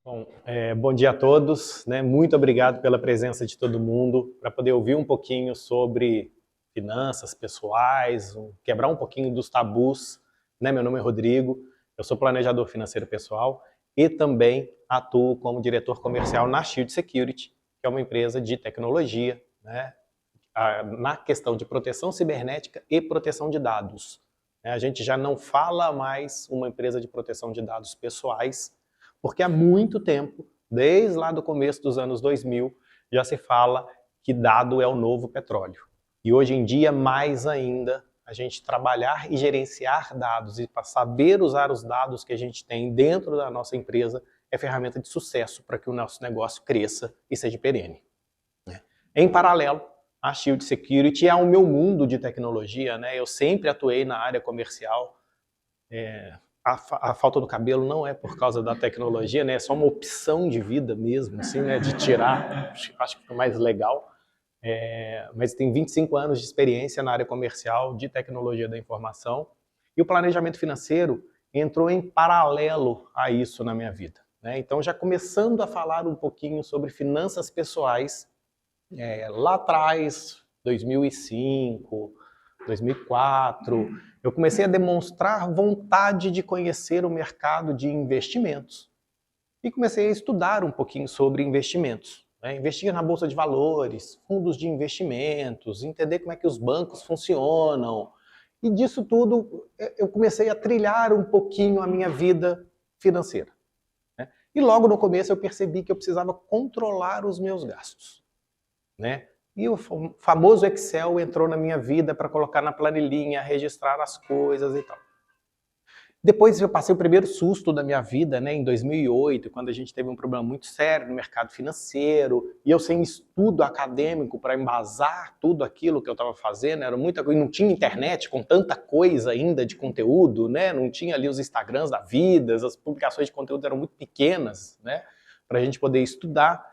Bom, bom dia a todos, né? Muito obrigado pela presença de todo mundo, para poder ouvir um pouquinho sobre finanças pessoais, quebrar um pouquinho dos tabus, né? Meu nome é Rodrigo, eu sou planejador financeiro pessoal e também atuo como diretor comercial na Shield Security, que é uma empresa de tecnologia, né? Na questão de proteção cibernética e proteção de dados. A gente já não fala mais uma empresa de proteção de dados pessoais, porque há muito tempo, desde lá do começo dos anos 2000, já se fala que dado é o novo petróleo. E hoje em dia, mais ainda, a gente trabalhar e gerenciar dados e para saber usar os dados que a gente tem dentro da nossa empresa é ferramenta de sucesso para que o nosso negócio cresça e seja perene. Em paralelo, a Shield Security é o meu mundo de tecnologia, né? Eu sempre atuei na área comercial. A falta do cabelo não é por causa da tecnologia, né? É só uma opção de vida mesmo, assim, né? De tirar, acho que fica mais legal. Mas tem 25 anos de experiência na área comercial de tecnologia da informação e o planejamento financeiro entrou em paralelo a isso na minha vida, né? Então, já começando a falar um pouquinho sobre finanças pessoais, lá atrás, 2005, 2004, eu comecei a demonstrar vontade de conhecer o mercado de investimentos e comecei a estudar um pouquinho sobre investimentos. Investir na bolsa de valores, fundos de investimentos, entender como é que os bancos funcionam. E disso tudo eu comecei a trilhar um pouquinho a minha vida financeira. E logo no começo eu percebi que eu precisava controlar os meus gastos. E o famoso Excel entrou na minha vida para colocar na planilhinha, registrar as coisas e tal. Depois eu passei o primeiro susto da minha vida, em 2008, quando a gente teve um problema muito sério no mercado financeiro, e eu sem estudo acadêmico para embasar tudo aquilo que eu estava fazendo, era muita coisa, não tinha internet com tanta coisa ainda de conteúdo, não tinha ali os Instagrams da vida, as publicações de conteúdo eram muito pequenas, para a gente poder estudar.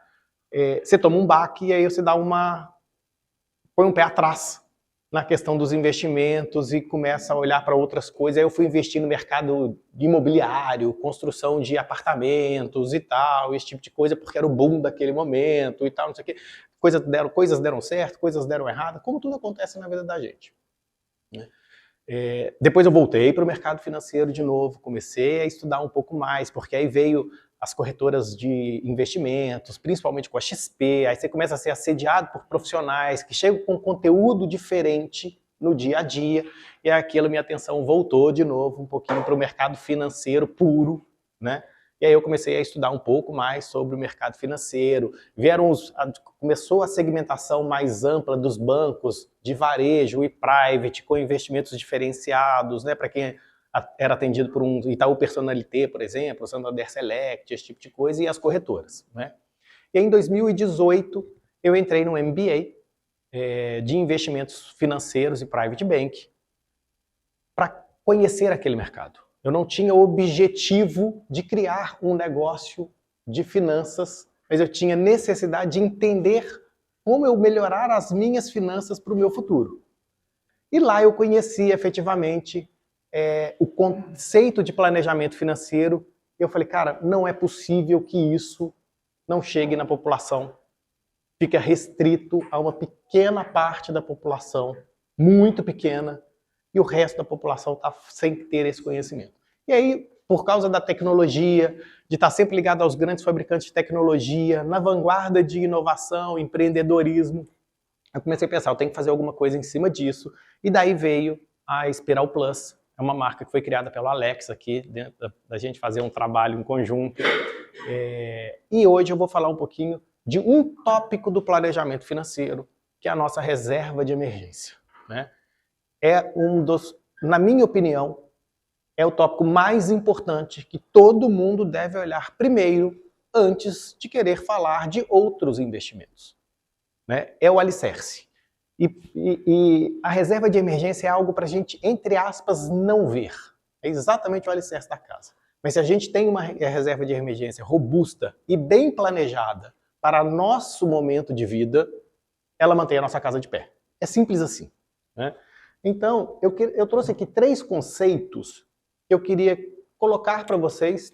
Você toma um baque e aí você põe um pé atrás na questão dos investimentos e começa a olhar para outras coisas. Aí eu fui investir no mercado imobiliário, construção de apartamentos e tal, esse tipo de coisa, porque era o boom daquele momento e tal, não sei o quê. Coisas deram certo, coisas deram errado, como tudo acontece na vida da gente. Depois eu voltei para o mercado financeiro de novo, comecei a estudar um pouco mais, porque aí veio as corretoras de investimentos, principalmente com a XP, aí você começa a ser assediado por profissionais que chegam com conteúdo diferente no dia a dia, e aquilo minha atenção voltou de novo um pouquinho para o mercado financeiro puro, E aí eu comecei a estudar um pouco mais sobre o mercado financeiro, começou a segmentação mais ampla dos bancos de varejo e private, com investimentos diferenciados, para quem era atendido por um Itaú Personalité, por exemplo, Santander Select, esse tipo de coisa, e as corretoras. E em 2018 eu entrei no MBA de investimentos financeiros e private bank para conhecer aquele mercado. Eu não tinha o objetivo de criar um negócio de finanças, mas eu tinha necessidade de entender como eu melhorar as minhas finanças para o meu futuro. E lá eu conheci efetivamente o conceito de planejamento financeiro. E eu falei, cara, não é possível que isso não chegue na população. Fica restrito a uma pequena parte da população, muito pequena, e o resto da população está sem ter esse conhecimento. E aí, por causa da tecnologia, de estar sempre ligado aos grandes fabricantes de tecnologia, na vanguarda de inovação, empreendedorismo, eu comecei a pensar, eu tenho que fazer alguma coisa em cima disso, e daí veio a Spiral Plus, é uma marca que foi criada pelo Alex aqui, dentro da gente fazer um trabalho em conjunto. E hoje eu vou falar um pouquinho de um tópico do planejamento financeiro, que é a nossa reserva de emergência. Na minha opinião, é o tópico mais importante que todo mundo deve olhar primeiro, antes de querer falar de outros investimentos. É o alicerce. E a reserva de emergência é algo para a gente, entre aspas, não ver. É exatamente o alicerce da casa. Mas se a gente tem uma reserva de emergência robusta e bem planejada para nosso momento de vida, ela mantém a nossa casa de pé. É simples assim. Então, eu trouxe aqui 3 conceitos que eu queria colocar para vocês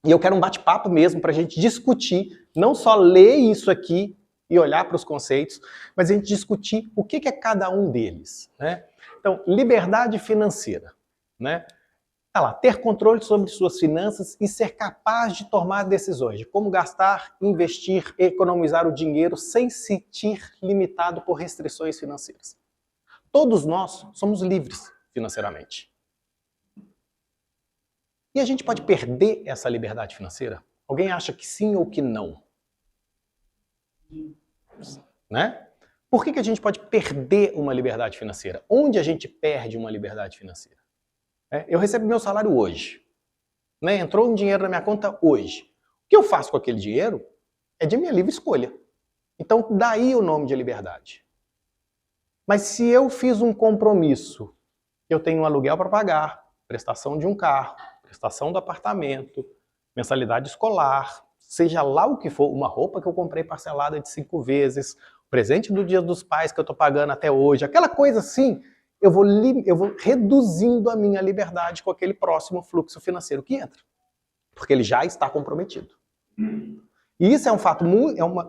E eu quero um bate-papo mesmo para a gente discutir, não só ler isso aqui e olhar para os conceitos, mas a gente discutir o que é cada um deles, né? Então, liberdade financeira, né? Tá lá, ter controle sobre suas finanças e ser capaz de tomar decisões de como gastar, investir, economizar o dinheiro sem se sentir limitado por restrições financeiras. Todos nós somos livres financeiramente. E a gente pode perder essa liberdade financeira? Alguém acha que sim ou que não? Né? Por que a gente pode perder uma liberdade financeira? Onde a gente perde uma liberdade financeira? Eu recebo meu salário hoje. Né? Entrou um dinheiro na minha conta hoje. O que eu faço com aquele dinheiro é de minha livre escolha. Então, daí o nome de liberdade. Mas se eu fiz um compromisso, eu tenho um aluguel para pagar, prestação de um carro, prestação do apartamento, mensalidade escolar, seja lá o que for, uma roupa que eu comprei parcelada de 5 vezes, presente do Dia dos Pais que eu estou pagando até hoje, aquela coisa assim, eu vou reduzindo a minha liberdade com aquele próximo fluxo financeiro que entra, porque ele já está comprometido. E isso é um fato,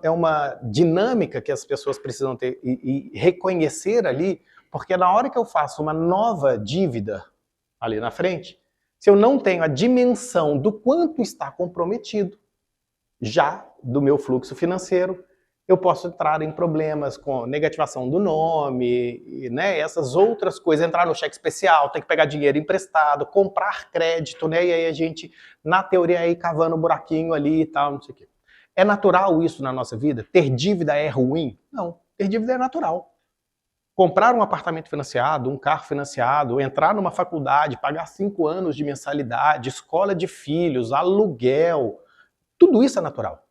é uma dinâmica que as pessoas precisam ter e reconhecer ali, porque na hora que eu faço uma nova dívida ali na frente, se eu não tenho a dimensão do quanto está comprometido já do meu fluxo financeiro, eu posso entrar em problemas com negativação do nome, né, essas outras coisas, entrar no cheque especial, ter que pegar dinheiro emprestado, comprar crédito, né, e aí a gente, na teoria, aí cavando um buraquinho ali e tal, não sei o quê. É natural isso na nossa vida? Ter dívida é ruim? Não, ter dívida é natural. Comprar um apartamento financiado, um carro financiado, entrar numa faculdade, pagar 5 anos de mensalidade, escola de filhos, aluguel, tudo isso é natural.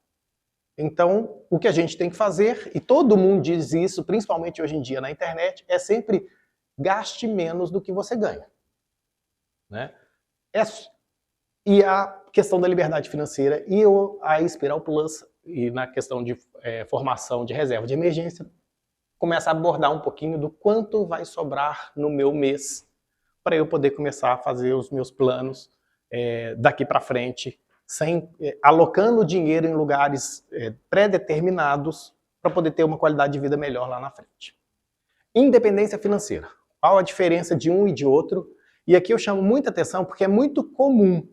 Então, o que a gente tem que fazer, e todo mundo diz isso, principalmente hoje em dia na internet, é sempre gaste menos do que você ganha. Né? E a questão da liberdade financeira e a Espiral Plus, e na questão de formação de reserva de emergência, começa a abordar um pouquinho do quanto vai sobrar no meu mês para eu poder começar a fazer os meus planos daqui para frente, alocando dinheiro em lugares pré-determinados para poder ter uma qualidade de vida melhor lá na frente. Independência financeira. Qual a diferença de um e de outro? E aqui eu chamo muita atenção porque é muito comum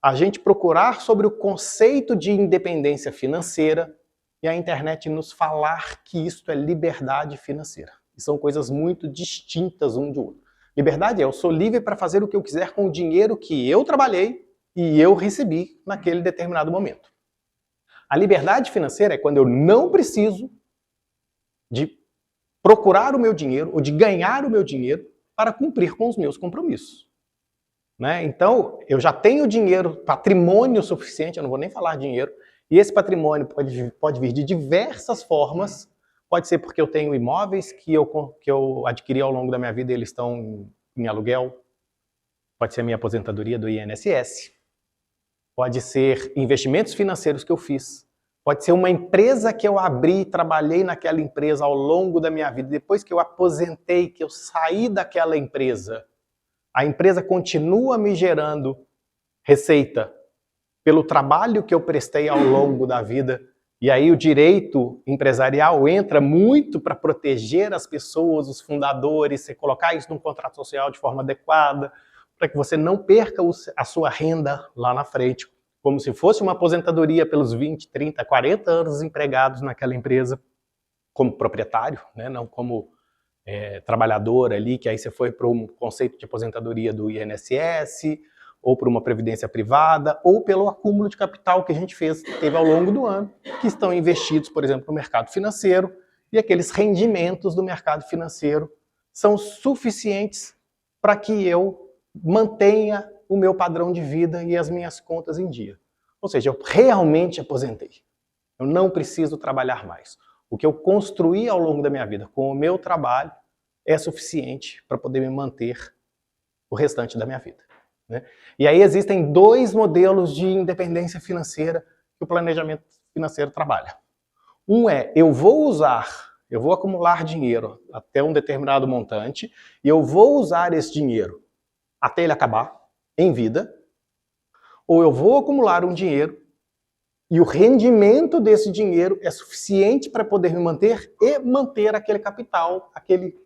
a gente procurar sobre o conceito de independência financeira e a internet nos falar que isto é liberdade financeira. E são coisas muito distintas um do outro. Liberdade eu sou livre para fazer o que eu quiser com o dinheiro que eu trabalhei e eu recebi naquele determinado momento. A liberdade financeira é quando eu não preciso de procurar o meu dinheiro ou de ganhar o meu dinheiro para cumprir com os meus compromissos. Né? Então, eu já tenho dinheiro, patrimônio suficiente, eu não vou nem falar dinheiro, e esse patrimônio pode vir de diversas formas. Pode ser porque eu tenho imóveis que eu adquiri ao longo da minha vida e eles estão em aluguel. Pode ser a minha aposentadoria do INSS. Pode ser investimentos financeiros que eu fiz. Pode ser uma empresa que eu abri e trabalhei naquela empresa ao longo da minha vida. Depois que eu aposentei, que eu saí daquela empresa, a empresa continua me gerando receita pelo trabalho que eu prestei ao longo da vida. E aí o direito empresarial entra muito para proteger as pessoas, os fundadores, você colocar isso num contrato social de forma adequada, para que você não perca a sua renda lá na frente, como se fosse uma aposentadoria pelos 20, 30, 40 anos empregados naquela empresa, como proprietário, né? Não como trabalhador ali, que aí você foi para um conceito de aposentadoria do INSS, ou por uma previdência privada, ou pelo acúmulo de capital que a gente teve ao longo do ano, que estão investidos, por exemplo, no mercado financeiro, e aqueles rendimentos do mercado financeiro são suficientes para que eu mantenha o meu padrão de vida e as minhas contas em dia. Ou seja, eu realmente aposentei. Eu não preciso trabalhar mais. O que eu construí ao longo da minha vida com o meu trabalho é suficiente para poder me manter o restante da minha vida. Né? E aí existem 2 modelos de independência financeira que o planejamento financeiro trabalha. Um é, eu vou acumular dinheiro até um determinado montante e eu vou usar esse dinheiro até ele acabar em vida. ou eu vou acumular um dinheiro e o rendimento desse dinheiro é suficiente para poder me manter e manter aquele capital, aquele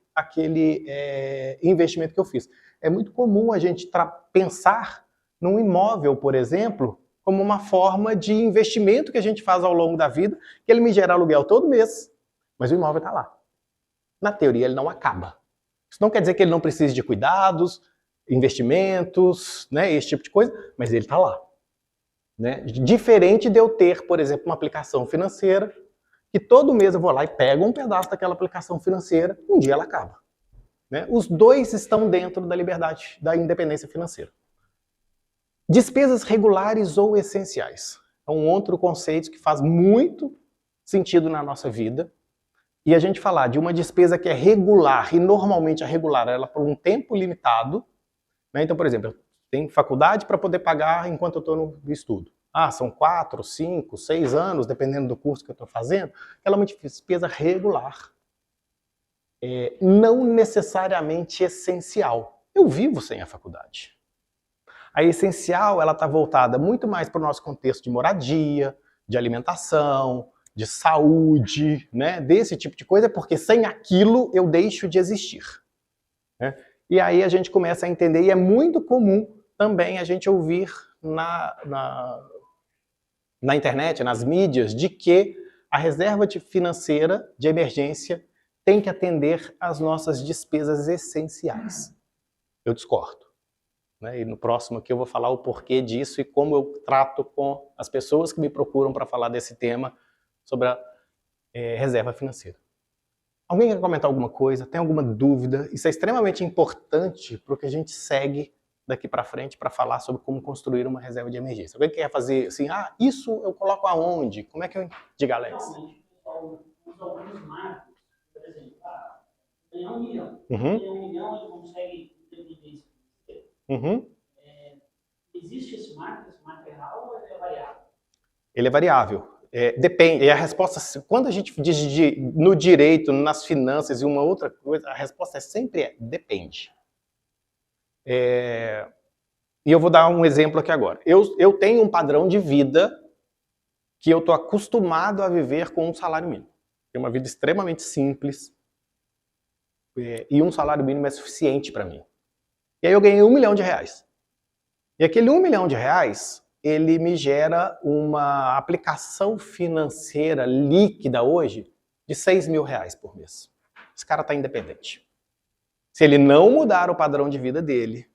investimento que eu fiz. É muito comum a gente pensar num imóvel, por exemplo, como uma forma de investimento que a gente faz ao longo da vida, que ele me gera aluguel todo mês, mas o imóvel está lá. Na teoria, ele não acaba. Isso não quer dizer que ele não precise de cuidados, investimentos, né, esse tipo de coisa, mas ele está lá. Né? Diferente de eu ter, por exemplo, uma aplicação financeira, que todo mês eu vou lá e pego um pedaço daquela aplicação financeira, um dia ela acaba. Né? Os dois estão dentro da liberdade, da independência financeira. Despesas regulares ou essenciais. É um outro conceito que faz muito sentido na nossa vida. E a gente falar de uma despesa que é regular, e normalmente a regular ela por um tempo limitado. Né? Então, por exemplo, eu tenho faculdade para poder pagar enquanto eu estou no estudo. São 4, 5, 6 anos, dependendo do curso que eu estou fazendo. Ela é uma despesa regular. Não necessariamente essencial. Eu vivo sem a faculdade. A essencial, ela está voltada muito mais para o nosso contexto de moradia, de alimentação, de saúde, né? Desse tipo de coisa, porque sem aquilo eu deixo de existir. Né? E aí a gente começa a entender, e é muito comum também a gente ouvir na internet, nas mídias, de que a reserva financeira de emergência tem que atender às nossas despesas essenciais. Eu discordo. Né? E no próximo aqui eu vou falar o porquê disso e como eu trato com as pessoas que me procuram para falar desse tema sobre a reserva financeira. Alguém quer comentar alguma coisa? Tem alguma dúvida? Isso é extremamente importante para o que a gente segue daqui para frente para falar sobre como construir uma reserva de emergência. Alguém quer fazer assim, isso eu coloco aonde? Como é que eu... Diga, Alex. Realmente, o pessoal usa alguns marcos, por exemplo, ganhar 1 milhão. Ganhar 1 milhão, ele consegue independência. Existe esse marco é real ou ele é variável? Ele é variável. Depende. E a resposta, quando a gente diz no direito, nas finanças e uma outra coisa, a resposta sempre depende. E eu vou dar um exemplo aqui agora. Eu tenho um padrão de vida que eu estou acostumado a viver com um salário mínimo. É uma vida extremamente simples. E um salário mínimo é suficiente para mim. E aí eu ganhei R$1 milhão. E aquele R$1 milhão, ele me gera uma aplicação financeira líquida hoje de R$6 mil por mês. Esse cara está independente. Se ele não mudar o padrão de vida dele,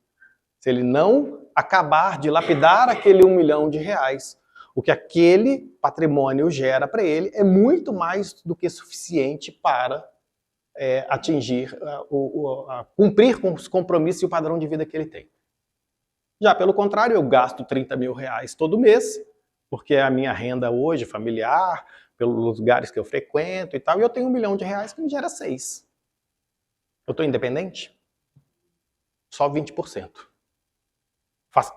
se ele não acabar de lapidar aquele R$1 milhão, o que aquele patrimônio gera para ele é muito mais do que suficiente para atingir, cumprir com os compromissos e o padrão de vida que ele tem. Já pelo contrário, eu gasto R$30 mil todo mês, porque é a minha renda hoje, familiar, pelos lugares que eu frequento e tal, e eu tenho R$1 milhão que me gera 6. Eu estou independente? Só 20%.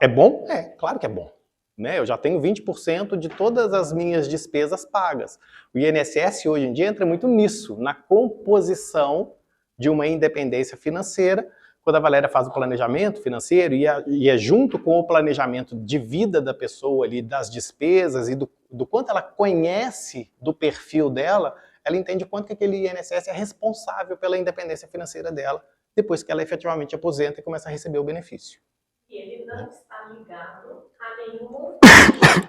É bom? Claro que é bom. Né? Eu já tenho 20% de todas as minhas despesas pagas. O INSS hoje em dia entra muito nisso, na composição de uma independência financeira. Quando a Valéria faz o planejamento financeiro e é junto com o planejamento de vida da pessoa ali, das despesas e do quanto ela conhece do perfil dela, ela entende quanto que aquele INSS é responsável pela independência financeira dela, depois que ela efetivamente aposenta e começa a receber o benefício. E ele não está ligado a nenhum...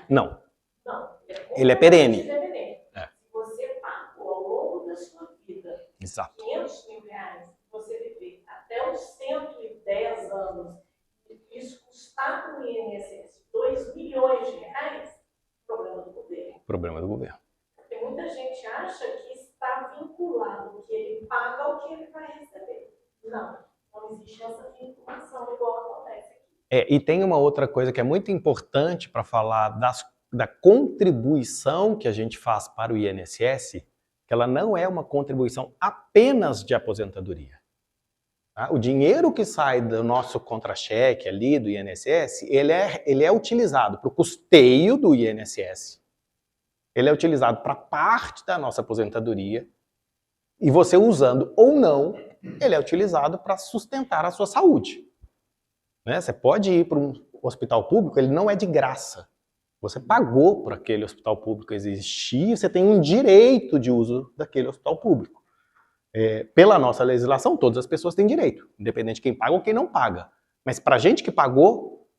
Não. Não. Ele é perene. Se você pagou ao longo da sua vida Exato. R$500 mil, você viver até os 110 anos, isso custar para o INSS R$2 milhões, problema do governo. Problema do governo. Porque muita gente acha que está vinculado o que ele paga ao que ele vai receber. Não existe essa vinculação igual acontece aqui. E tem uma outra coisa que é muito importante para falar da contribuição que a gente faz para o INSS, que ela não é uma contribuição apenas de aposentadoria. Tá? O dinheiro que sai do nosso contra-cheque ali do INSS, ele é utilizado para o custeio do INSS, ele é utilizado para parte da nossa aposentadoria, e você usando ou não, ele é utilizado para sustentar a sua saúde. Né? Você pode ir para hospital público, ele não é de graça. Você pagou por aquele hospital público existir, você tem um direito de uso daquele hospital público. Pela nossa legislação, todas as pessoas têm direito, independente de quem paga ou quem não paga. Mas para a gente que pagou,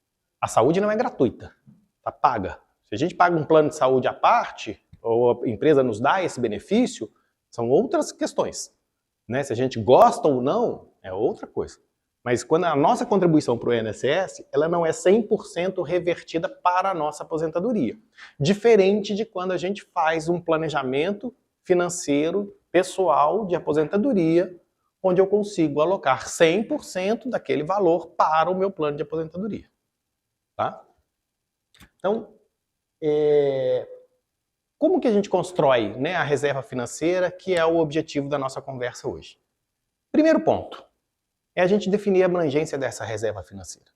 a saúde não é gratuita, tá paga. Se a gente paga um plano de saúde à parte, ou a empresa nos dá esse benefício, são outras questões. Né? Se a gente gosta ou não, é outra coisa. Mas quando a nossa contribuição para o INSS, ela não é 100% revertida para a nossa aposentadoria. Diferente de quando a gente faz um planejamento financeiro, pessoal, de aposentadoria, onde eu consigo alocar 100% daquele valor para o meu plano de aposentadoria. Tá? Então, como que a gente constrói, né, a reserva financeira, que é o objetivo da nossa conversa hoje? Primeiro ponto é a gente definir a abrangência dessa reserva financeira.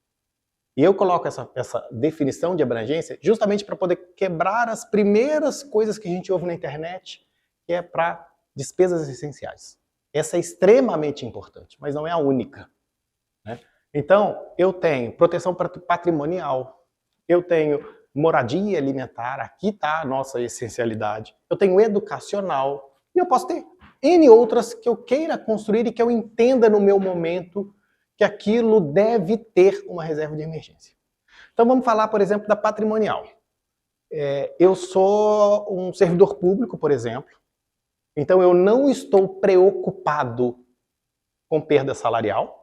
E eu coloco essa definição de abrangência justamente para poder quebrar as primeiras coisas que a gente ouve na internet, que é para despesas essenciais. Essa é extremamente importante, mas não é a única. Né? Então, eu tenho proteção patrimonial, eu tenho moradia alimentar, aqui está a nossa essencialidade, eu tenho educacional, e eu posso ter N outras que eu queira construir e que eu entenda no meu momento que aquilo deve ter uma reserva de emergência. Então vamos falar, por exemplo, da patrimonial. Eu sou um servidor público, por exemplo, então eu não estou preocupado com perda salarial,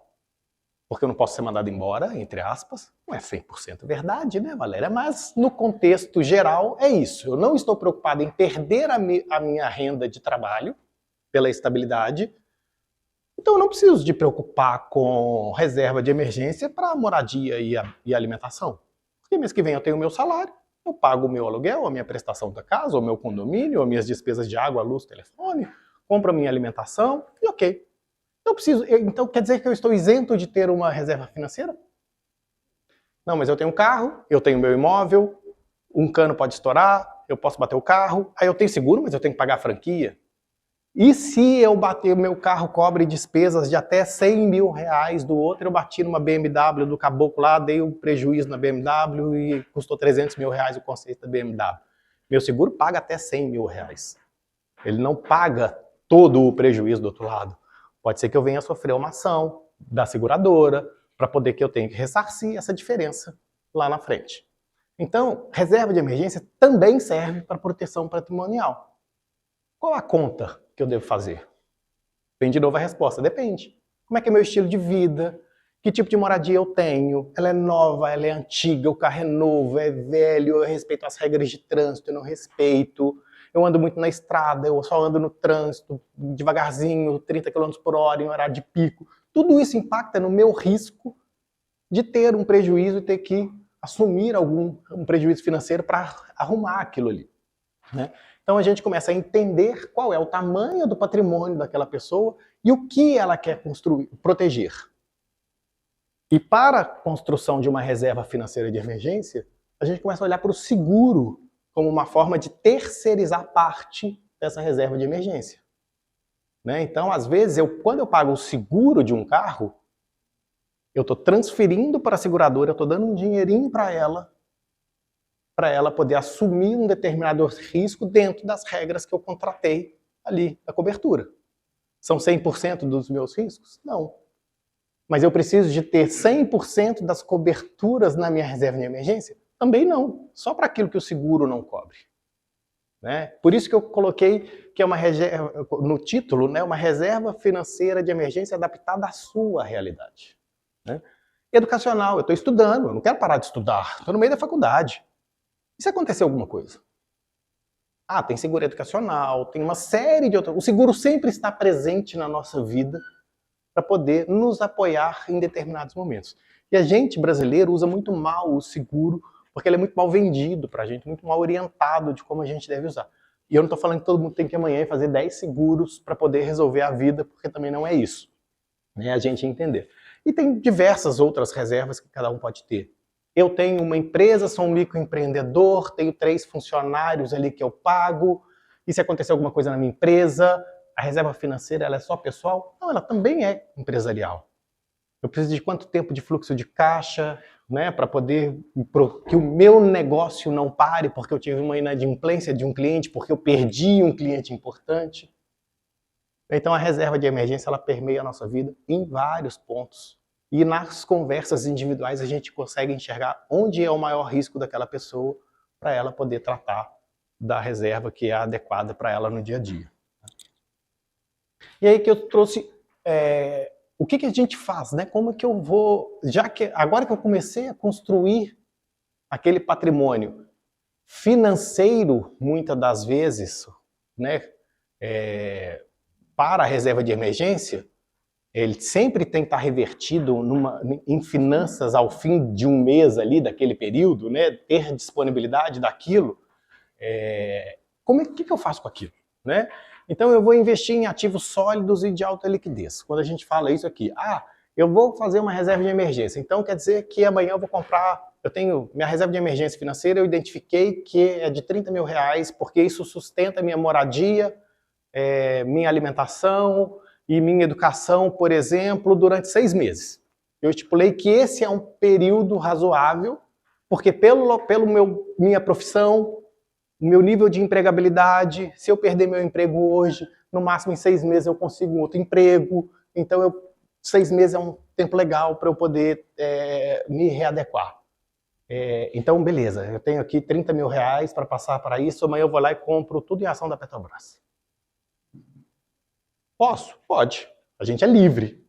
porque eu não posso ser mandado embora, entre aspas. Não é 100% verdade, né, Valéria? Mas no contexto geral é isso. Eu não estou preocupado em perder a minha renda de trabalho, pela estabilidade. Então eu não preciso de preocupar com reserva de emergência para moradia e alimentação. Porque mês que vem eu tenho o meu salário, eu pago o meu aluguel, a minha prestação da casa, o meu condomínio, as minhas despesas de água, luz, telefone, compro a minha alimentação e ok. Então quer dizer que eu estou isento de ter uma reserva financeira? Não, mas eu tenho um carro, eu tenho meu imóvel, um cano pode estourar, eu posso bater o carro, aí eu tenho seguro, mas eu tenho que pagar a franquia. E se eu bater, meu carro cobre despesas de até 100 mil reais do outro, eu bati numa BMW do caboclo lá, dei um prejuízo na BMW e custou 300 mil reais o conserto da BMW. Meu seguro paga até 100 mil reais. Ele não paga todo o prejuízo do outro lado. Pode ser que eu venha a sofrer uma ação da seguradora para poder que eu tenha que ressarcir essa diferença lá na frente. Então, reserva de emergência também serve para proteção patrimonial. Qual a conta que eu devo fazer? Vem de novo a resposta, depende. Como é que é meu estilo de vida? Que tipo de moradia eu tenho? Ela é nova, ela é antiga, o carro é novo, é velho, eu respeito as regras de trânsito, eu não respeito. Eu ando muito na estrada, eu só ando no trânsito, devagarzinho, 30 km por hora, em horário de pico. Tudo isso impacta no meu risco de ter um prejuízo e ter que assumir um prejuízo financeiro para arrumar aquilo ali. Né? Então a gente começa a entender qual é o tamanho do patrimônio daquela pessoa e o que ela quer construir, proteger. E para a construção de uma reserva financeira de emergência, a gente começa a olhar para o seguro como uma forma de terceirizar parte dessa reserva de emergência. Né? Então, às vezes, quando eu pago o seguro de um carro, eu estou transferindo para a seguradora, eu estou dando um dinheirinho para ela poder assumir um determinado risco dentro das regras que eu contratei ali da cobertura. São 100% dos meus riscos? Não. Mas eu preciso de ter 100% das coberturas na minha reserva de emergência? Também não. Só para aquilo que o seguro não cobre. Né? Por isso que eu coloquei que é uma reserva, no título, né, uma reserva financeira de emergência adaptada à sua realidade. Né? Educacional, eu estou estudando, eu não quero parar de estudar, estou no meio da faculdade. E se acontecer alguma coisa? Ah, tem seguro educacional, tem uma série de outras. O seguro sempre está presente na nossa vida para poder nos apoiar em determinados momentos. E a gente, brasileiro, usa muito mal o seguro, porque ele é muito mal vendido para a gente, muito mal orientado de como a gente deve usar. E eu não estou falando que todo mundo tem que amanhã fazer 10 seguros para poder resolver a vida, porque também não é isso. É a gente entender. E tem diversas outras reservas que cada um pode ter. Eu tenho uma empresa, sou um microempreendedor, tenho 3 funcionários ali que eu pago, e se acontecer alguma coisa na minha empresa, a reserva financeira ela é só pessoal? Não, ela também é empresarial. Eu preciso de quanto tempo de fluxo de caixa, né, para poder que o meu negócio não pare porque eu tive uma inadimplência de um cliente, porque eu perdi um cliente importante. Então a reserva de emergência ela permeia a nossa vida em vários pontos. E nas conversas individuais a gente consegue enxergar onde é o maior risco daquela pessoa para ela poder tratar da reserva que é adequada para ela no dia a dia. E aí que eu trouxe o que a gente faz, né? Como que eu vou, agora que eu comecei a construir aquele patrimônio financeiro, muitas das vezes, né? Para a reserva de emergência, ele sempre tem que estar revertido em finanças ao fim de um mês ali, daquele período, né? Ter disponibilidade daquilo. Que eu faço com aquilo, né? Então eu vou investir em ativos sólidos e de alta liquidez. Quando a gente fala isso aqui, eu vou fazer uma reserva de emergência, então quer dizer que amanhã eu vou comprar, eu tenho minha reserva de emergência financeira, eu identifiquei que é de 30 mil reais, porque isso sustenta minha moradia, minha alimentação e minha educação, por exemplo, durante 6 meses. Eu estipulei que esse é um período razoável, porque minha profissão, o meu nível de empregabilidade, se eu perder meu emprego hoje, no máximo em 6 meses eu consigo um outro emprego, então 6 meses é um tempo legal para eu poder me readequar. Então, beleza, eu tenho aqui 30 mil reais para passar para isso, amanhã eu vou lá e compro tudo em ação da Petrobras. Posso? Pode. A gente é livre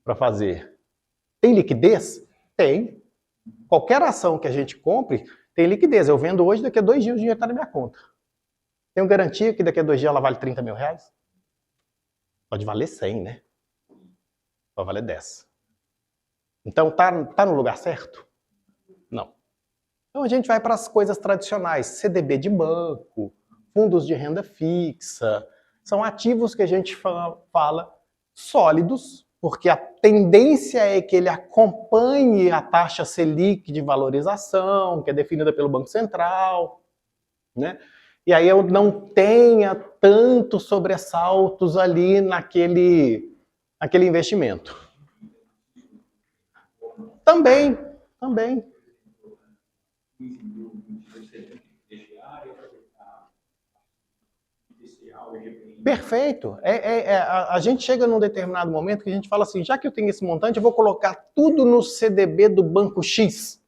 para fazer. Tem liquidez? Tem. Qualquer ação que a gente compre tem liquidez. Eu vendo hoje, daqui a 2 dias o dinheiro está na minha conta. Tenho garantia que daqui a 2 dias ela vale 30 mil reais? Pode valer 100, né? Pode valer 10. Então, tá no lugar certo? Não. Então a gente vai para as coisas tradicionais. CDB de banco, fundos de renda fixa. São ativos que a gente fala sólidos, porque a tendência é que ele acompanhe a taxa Selic de valorização, que é definida pelo Banco Central, né? E aí eu não tenha tantos sobressaltos ali naquele investimento. Também. Perfeito. A gente chega num determinado momento que a gente fala assim, já que eu tenho esse montante, eu vou colocar tudo no CDB do banco X.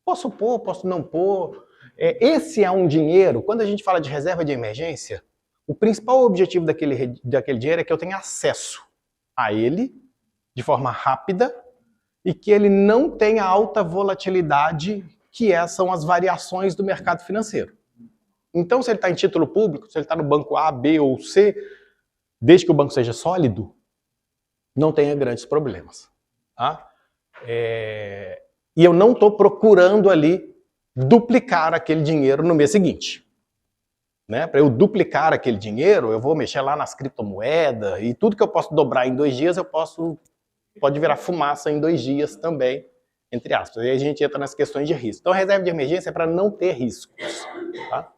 Posso pôr, posso não pôr. Esse é um dinheiro, quando a gente fala de reserva de emergência, o principal objetivo daquele dinheiro é que eu tenha acesso a ele de forma rápida e que ele não tenha alta volatilidade, que são as variações do mercado financeiro. Então, se ele está em título público, se ele está no banco A, B ou C, desde que o banco seja sólido, não tenha grandes problemas. Tá? E eu não estou procurando ali duplicar aquele dinheiro no mês seguinte. Né? Para eu duplicar aquele dinheiro, eu vou mexer lá nas criptomoedas e tudo que eu posso dobrar em 2 dias, pode virar fumaça em 2 dias também, entre aspas. Aí a gente entra nas questões de risco. Então, a reserva de emergência é para não ter riscos. Tá?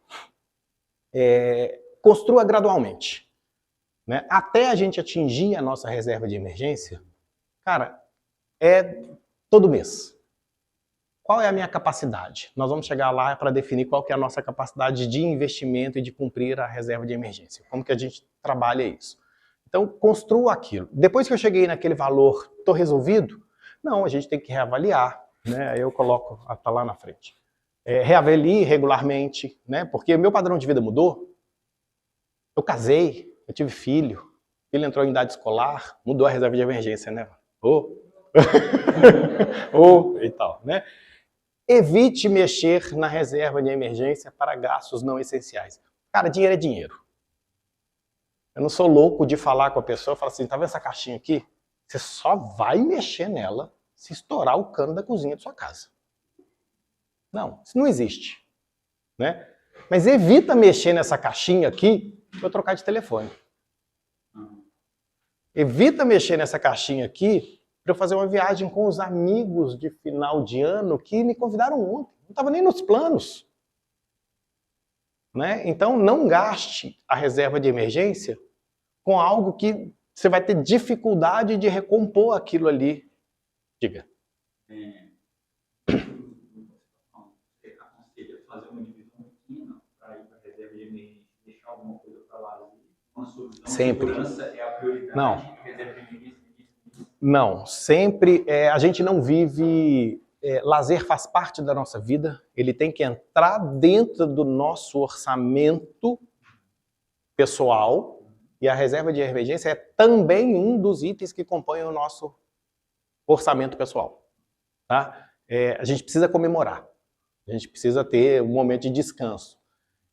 Construa gradualmente. Né? Até a gente atingir a nossa reserva de emergência, cara, todo mês. Qual é a minha capacidade? Nós vamos chegar lá para definir qual que é a nossa capacidade de investimento e de cumprir a reserva de emergência. Como que a gente trabalha isso? Então, construa aquilo. Depois que eu cheguei naquele valor, estou resolvido? Não, a gente tem que reavaliar. Né? Aí eu coloco, tá lá na frente. Reavalie regularmente, né? Porque o meu padrão de vida mudou. Eu casei, eu tive filho entrou em idade escolar, mudou a reserva de emergência, né? E tal, né? Evite mexer na reserva de emergência para gastos não essenciais. Cara, dinheiro é dinheiro. Eu não sou louco de falar com a pessoa e falar assim, tá vendo essa caixinha aqui? Você só vai mexer nela se estourar o cano da cozinha da sua casa. Não, isso não existe. Né? Mas evita mexer nessa caixinha aqui para eu trocar de telefone. Evita mexer nessa caixinha aqui para eu fazer uma viagem com os amigos de final de ano que me convidaram ontem. Não estava nem nos planos. Né? Então, não gaste a reserva de emergência com algo que você vai ter dificuldade de recompor aquilo ali. Diga. Você aconselha fazer uma divisão pequena para ir para a reserva de emergência, deixar alguma coisa para lá? Uma solução de Sempre. segurança é a prioridade? Não. Reserva de emergência? Não, sempre. A gente não vive. Lazer faz parte da nossa vida, ele tem que entrar dentro do nosso orçamento pessoal, e a reserva de emergência é também um dos itens que compõem o nosso orçamento pessoal. Tá? A gente precisa comemorar, a gente precisa ter um momento de descanso.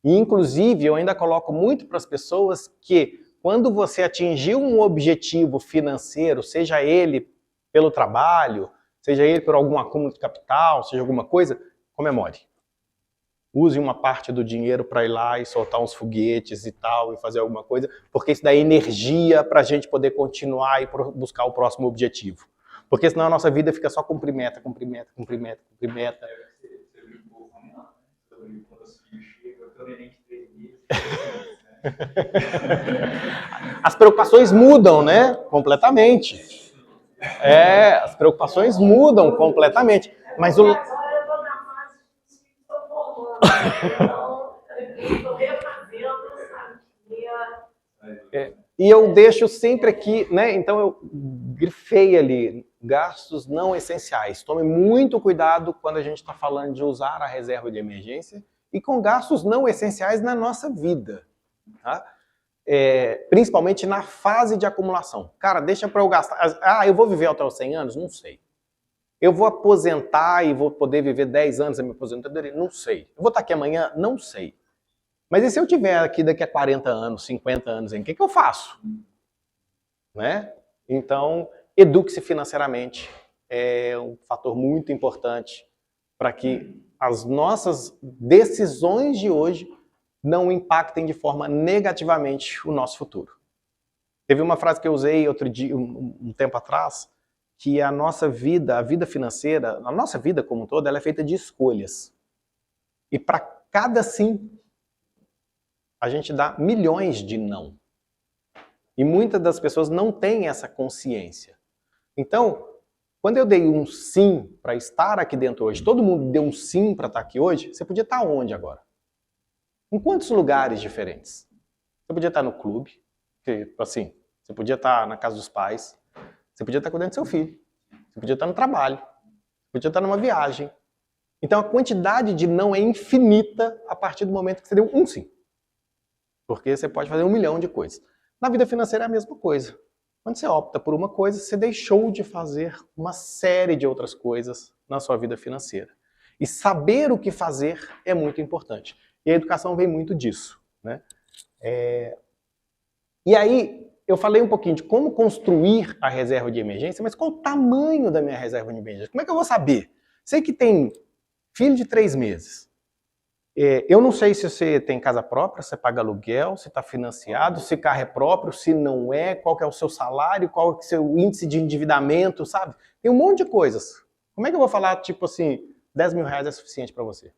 E, inclusive, eu ainda coloco muito para as pessoas que quando você atingiu um objetivo financeiro, seja ele pelo trabalho, seja ele por algum acúmulo de capital, seja alguma coisa, comemore. Use uma parte do dinheiro para ir lá e soltar uns foguetes e tal, e fazer alguma coisa, porque isso dá energia para a gente poder continuar e buscar o próximo objetivo. Porque senão a nossa vida fica só cumprir meta, cumprir meta, cumprir meta, cumprir meta. Você brincou com ela, né? Sobre quando os filhos chegam, eu neném de 3 meses. As preocupações mudam, né? Completamente. As preocupações mudam completamente. Mas o... Agora eu estou na fase que os filhos estão formando. Então, eu estou refazendo, sabe? E eu deixo sempre aqui, né? Então eu grifei ali, gastos não essenciais. Tome muito cuidado quando a gente está falando de usar a reserva de emergência e com gastos não essenciais na nossa vida. Tá? Principalmente na fase de acumulação. Cara, deixa para eu gastar. Eu vou viver até os 100 anos? Não sei. Eu vou aposentar e vou poder viver 10 anos da minha aposentadoria? Não sei. Eu vou estar aqui amanhã? Não sei. Mas e se eu estiver aqui daqui a 40 anos, 50 anos, o que eu faço? Né? Então, eduque-se financeiramente. É um fator muito importante para que as nossas decisões de hoje não impactem de forma negativamente o nosso futuro. Teve uma frase que eu usei outro dia, um tempo atrás, que a nossa vida, a vida financeira, a nossa vida como um todo, ela é feita de escolhas. E para cada sim, a gente dá milhões de não. E muitas das pessoas não têm essa consciência. Então, quando eu dei um sim para estar aqui dentro hoje, todo mundo deu um sim para estar aqui hoje, você podia estar onde agora? Em quantos lugares diferentes? Você podia estar no clube, assim, você podia estar na casa dos pais, você podia estar cuidando do seu filho, você podia estar no trabalho, você podia estar numa viagem. Então a quantidade de não é infinita a partir do momento que você deu um sim. Porque você pode fazer 1 milhão de coisas. Na vida financeira é a mesma coisa. Quando você opta por uma coisa, você deixou de fazer uma série de outras coisas na sua vida financeira. E saber o que fazer é muito importante. E a educação vem muito disso. Né? E aí, eu falei um pouquinho de como construir a reserva de emergência, mas qual o tamanho da minha reserva de emergência? Como é que eu vou saber? Sei que tem filho de 3 meses. Eu não sei se você tem casa própria, se você paga aluguel, se está financiado, se carro é próprio, se não é, qual que é o seu salário, qual que é o seu índice de endividamento, sabe? Tem um monte de coisas. Como é que eu vou falar, tipo assim, 10 mil reais é suficiente para você?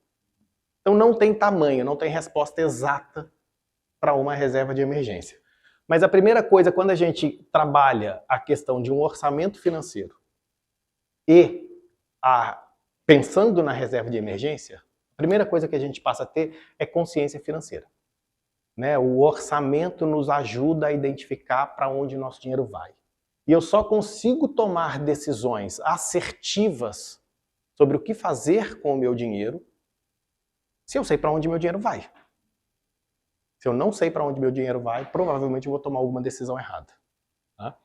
Então não tem tamanho, não tem resposta exata para uma reserva de emergência. Mas a primeira coisa, quando a gente trabalha a questão de um orçamento financeiro e pensando na reserva de emergência, a primeira coisa que a gente passa a ter é consciência financeira. Né? O orçamento nos ajuda a identificar para onde o nosso dinheiro vai. E eu só consigo tomar decisões assertivas sobre o que fazer com o meu dinheiro se eu sei para onde meu dinheiro vai. Se eu não sei para onde meu dinheiro vai, provavelmente eu vou tomar alguma decisão errada. Tá?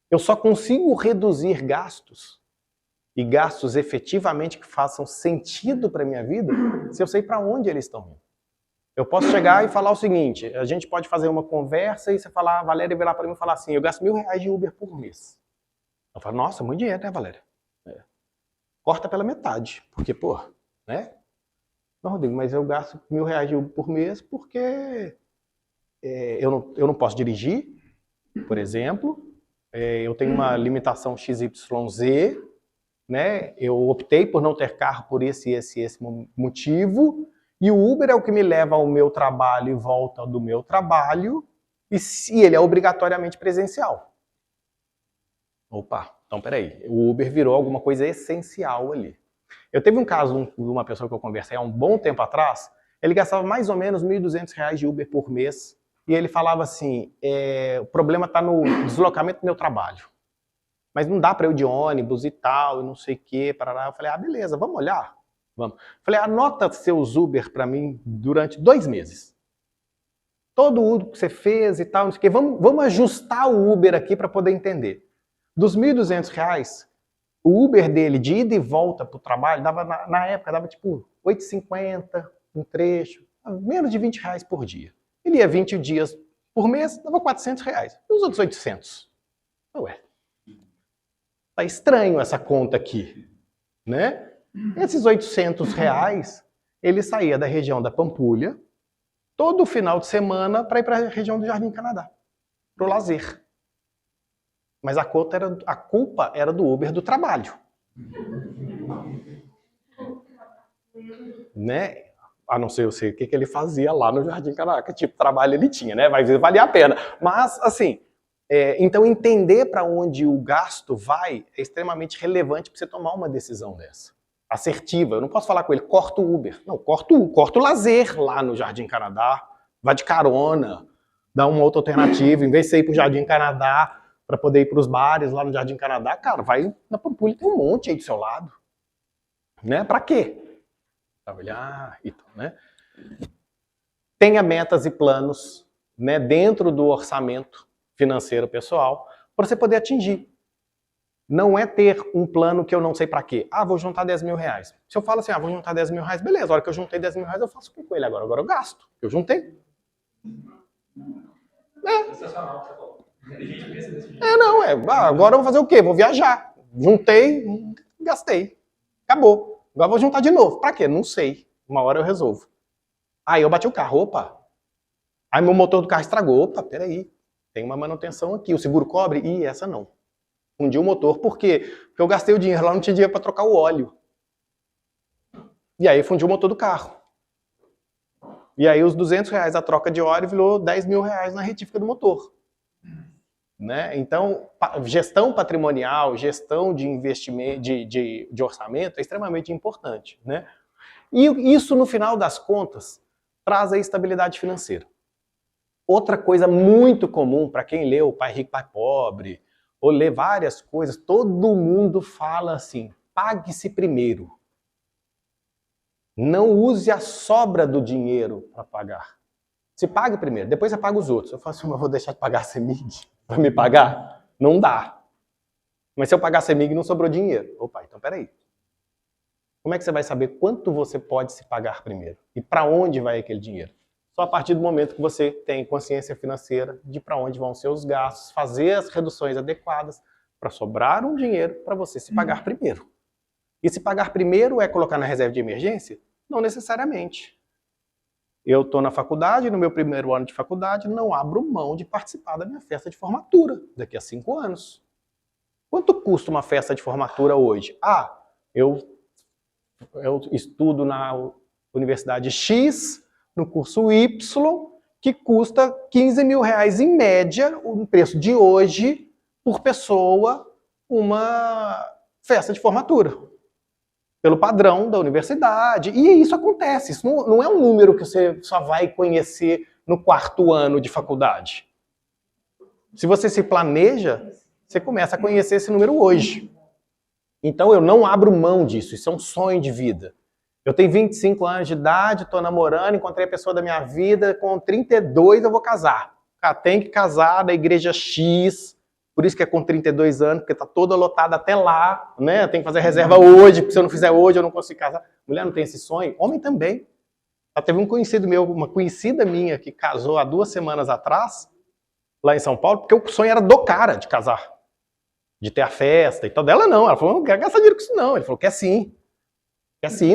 Eu só consigo reduzir gastos, e gastos efetivamente que façam sentido para a minha vida, se eu sei para onde eles estão indo. Eu posso chegar e falar o seguinte, a gente pode fazer uma conversa e você falar, a Valéria virar para mim e falar assim, eu gasto R$1.000 de Uber por mês. Eu falo, nossa, muito dinheiro, né, Valéria? Corta pela metade, porque, pô, né? Não, Rodrigo, mas eu gasto R$1.000 de Uber por mês porque eu não posso dirigir, por exemplo, eu tenho uma limitação XYZ, né? Eu optei por não ter carro por esse motivo, e o Uber é o que me leva ao meu trabalho e volta do meu trabalho, e ele é obrigatoriamente presencial. Opa, Então, peraí, o Uber virou alguma coisa essencial ali. Eu teve um caso de uma pessoa que eu conversei há um bom tempo atrás, ele gastava mais ou menos R$ 1.200 de Uber por mês, e ele falava assim, o problema está no deslocamento do meu trabalho. Mas não dá para eu ir de ônibus e tal, e não sei o quê, parará. Eu falei, beleza, vamos olhar? Vamos. Falei, anota seus Uber para mim durante 2 meses. Todo o Uber que você fez e tal, não sei o quê. Vamos ajustar o Uber aqui para poder entender. Dos R$ 1.200, o Uber dele de ida e volta para o trabalho, dava, na época, dava tipo R$ 8,50 um trecho, menos de R$ 20 por dia. Ele ia 20 dias por mês, dava R$ 400. E os outros 800? Ué, tá estranho essa conta aqui, né? Esses R$ 800, ele saía da região da Pampulha, todo final de semana, para ir para a região do Jardim Canadá, para o lazer. Mas a culpa era do Uber do trabalho. Né? A não ser eu sei o que ele fazia lá no Jardim Canadá, que tipo de trabalho ele tinha, né? Vai ver, valia a pena. Mas, assim, então entender para onde o gasto vai é extremamente relevante para você tomar uma decisão dessa. Assertiva. Eu não posso falar com ele, corta o Uber. Não, corta o lazer lá no Jardim Canadá, vai de carona, dá uma outra alternativa, em vez de você ir para o Jardim Canadá, para poder ir para os bares lá no Jardim Canadá, cara, vai na Pampulha, tem um monte aí do seu lado. Né? Para quê? Trabalhar e tal, né? Tenha metas e planos, né, dentro do orçamento financeiro pessoal para você poder atingir. Não é ter um plano que eu não sei para quê. Vou juntar R$ 10.000. Se eu falo assim, vou juntar R$ 10.000, beleza, a hora que eu juntei R$ 10.000, eu faço o que com ele agora? Agora eu gasto, eu juntei. Sensacional, você falou. Agora eu vou fazer o quê? Vou viajar. Juntei, gastei. Acabou. Agora eu vou juntar de novo. Pra quê? Não sei. Uma hora eu resolvo. Aí eu bati o carro, opa. Aí meu motor do carro estragou. Opa, peraí. Tem uma manutenção aqui. O seguro cobre? Essa não. Fundi o motor. Por quê? Porque eu gastei o dinheiro lá, não tinha dinheiro pra trocar o óleo. E aí fundi o motor do carro. E aí os R$ 200 a troca de óleo virou R$ 10.000 na retífica do motor. Né? Então, gestão patrimonial, gestão de investimento, de orçamento é extremamente importante. Né? E isso, no final das contas, traz a estabilidade financeira. Outra coisa muito comum para quem lê o Pai Rico, Pai Pobre, ou lê várias coisas, todo mundo fala assim, pague-se primeiro. Não use a sobra do dinheiro para pagar. Se pague primeiro, depois você paga os outros. Eu falo assim, mas eu vou deixar de pagar a CEMIG para me pagar? Não dá. Mas se eu pagar a CEMIG não sobrou dinheiro. Opa, então peraí. Como é que você vai saber quanto você pode se pagar primeiro? E para onde vai aquele dinheiro? Só a partir do momento que você tem consciência financeira de para onde vão seus gastos, fazer as reduções adequadas para sobrar um dinheiro para você se pagar primeiro. E se pagar primeiro é colocar na reserva de emergência? Não necessariamente. Eu estou na faculdade, no meu primeiro ano de faculdade, não abro mão de participar da minha festa de formatura daqui a 5 anos. Quanto custa uma festa de formatura hoje? Eu estudo na Universidade X, no curso Y, que custa R$ 15.000 em média, o preço de hoje, por pessoa, uma festa de formatura. Pelo padrão da universidade. E isso acontece. Isso não é um número que você só vai conhecer no 4º ano de faculdade. Se você se planeja, você começa a conhecer esse número hoje. Então eu não abro mão disso. Isso é um sonho de vida. Eu tenho 25 anos de idade, estou namorando, encontrei a pessoa da minha vida, com 32 eu vou casar. Tem que casar da igreja X. Por isso que é com 32 anos, porque está toda lotada até lá, né? Tem que fazer reserva hoje, porque se eu não fizer hoje eu não consigo casar. Mulher não tem esse sonho, homem também. Já teve um conhecido meu, uma conhecida minha, que casou há 2 semanas atrás, lá em São Paulo, porque o sonho era do cara de casar, de ter a festa e tal. Dela não, ela falou, não quero gastar dinheiro com isso não. Ele falou, quer sim,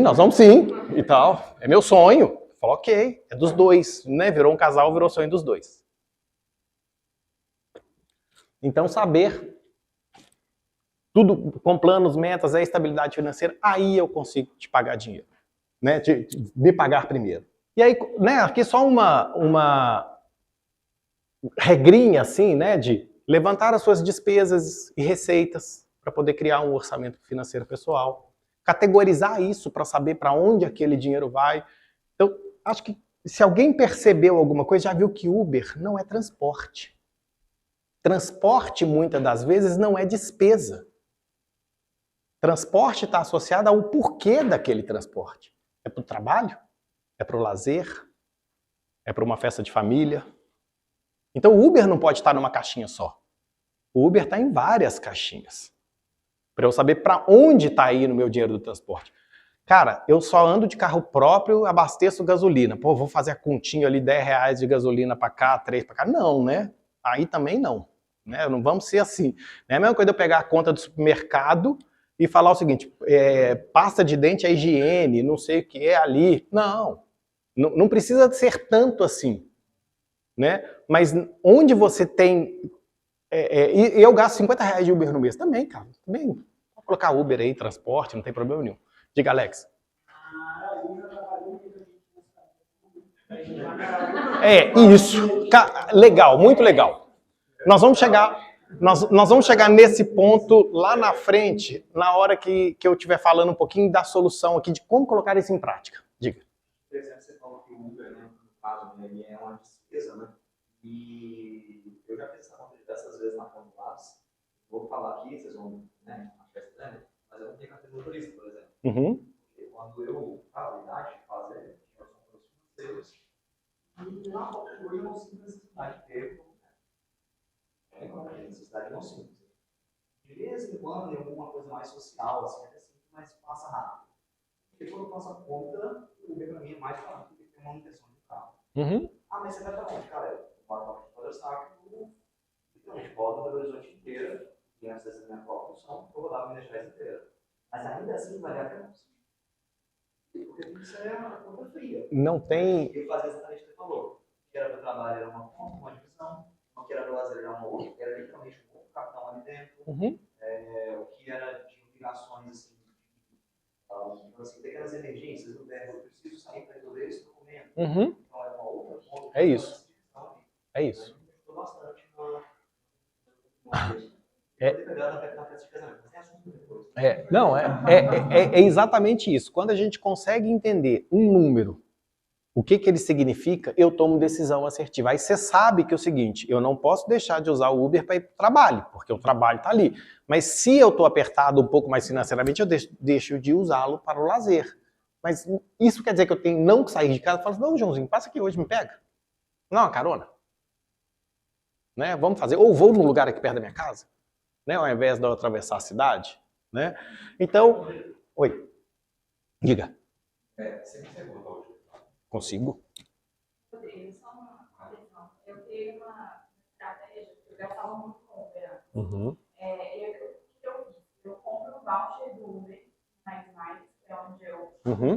nós vamos sim, e tal. É meu sonho. Falou, ok, é dos dois, né? Virou um casal, virou sonho dos dois. Então, saber tudo com planos, metas, estabilidade financeira, aí eu consigo te pagar dinheiro, né? Me pagar primeiro. E aí, né, aqui só uma regrinha assim, né, de levantar as suas despesas e receitas para poder criar um orçamento financeiro pessoal, categorizar isso para saber para onde aquele dinheiro vai. Então, acho que se alguém percebeu alguma coisa, já viu que Uber não é transporte. Transporte, muitas das vezes, não é despesa. Transporte está associado ao porquê daquele transporte. É para o trabalho? É para o lazer? É para uma festa de família? Então o Uber não pode estar numa caixinha só. O Uber está em várias caixinhas. Para eu saber para onde está indo o meu dinheiro do transporte. Cara, eu só ando de carro próprio, abasteço gasolina. Pô, vou fazer a continha ali, R$10 de gasolina para cá, 3 para cá. Não, né? Aí também não. Né? Não vamos ser assim. Não é a mesma coisa eu pegar a conta do supermercado e falar o seguinte, pasta de dente é higiene, não sei o que é ali. Não, não precisa ser tanto assim. Né? Mas onde você tem... e eu gasto R$50 de Uber no mês também, cara. Também. Vou colocar Uber aí, transporte, não tem problema nenhum. Diga, Alex. Isso. Legal, muito legal. Nós vamos chegar nesse ponto lá na frente, na hora que eu estiver falando um pouquinho da solução aqui, de como colocar isso em prática. Diga. Por exemplo, você falou que o Uber, né, no caso, ele é uma despesa, né? E eu já fiz essa conta diversas vezes na Conta Labs. Vou falar aqui, vocês vão, né, achar estranho, mas eu não tenho carteira de motorista, por exemplo. Uhum. Porque quando eu estava na idade de fazer, tinha os compromissos financeiros. E lá hoje eu não sinto necessidade de ter. Necessidade não sinto. De vez em quando, em alguma coisa mais social, assim, até sinto, mas passa rápido. Porque quando eu faço a conta, o Uber para mim é mais barato do que ter uma manutenção de carro. Uhum. Ah, mas você vai para onde, cara? Eu moro na Fora Saco, literalmente, rodo Belo Horizonte inteira, e antes dessa minha própria função, eu rodava Minas Gerais inteira. Mas ainda assim, vale a pena. Porque isso é uma conta fria. Não tem... Eu fazia exatamente o que você falou. O que era para o trabalho era uma conta, uma divisão. O que era para o lazer era uma outra. Era literalmente um outro cartão ali dentro. Uhum. O que era de obrigações, assim, pequenas emergências do tempo. Eu preciso sair para resolver esse documento. Uhum. Então era uma outra conta. É isso. É isso. Me ajudou bastante É exatamente isso. Quando a gente consegue entender um número, o que ele significa, eu tomo decisão assertiva. Aí você sabe que é o seguinte, eu não posso deixar de usar o Uber para ir para o trabalho, porque o trabalho está ali. Mas se eu estou apertado um pouco mais financeiramente, eu deixo de usá-lo para o lazer. Mas isso quer dizer que eu tenho não que sair de casa e falar assim, não, Joãozinho, passa aqui hoje, me pega. Não, uma carona. Né? Vamos fazer. Ou vou num lugar aqui perto da minha casa, né? Ao invés de eu atravessar a cidade. Né? Então, oi. Diga. Você consegue botar hoje? Consigo. Rodrigo, só uma questão. Eu criei uma estratégia que eu já falo muito com o Uber. Uhum. O que eu fiz? Eu compro o voucher do Uber, mais, que é onde eu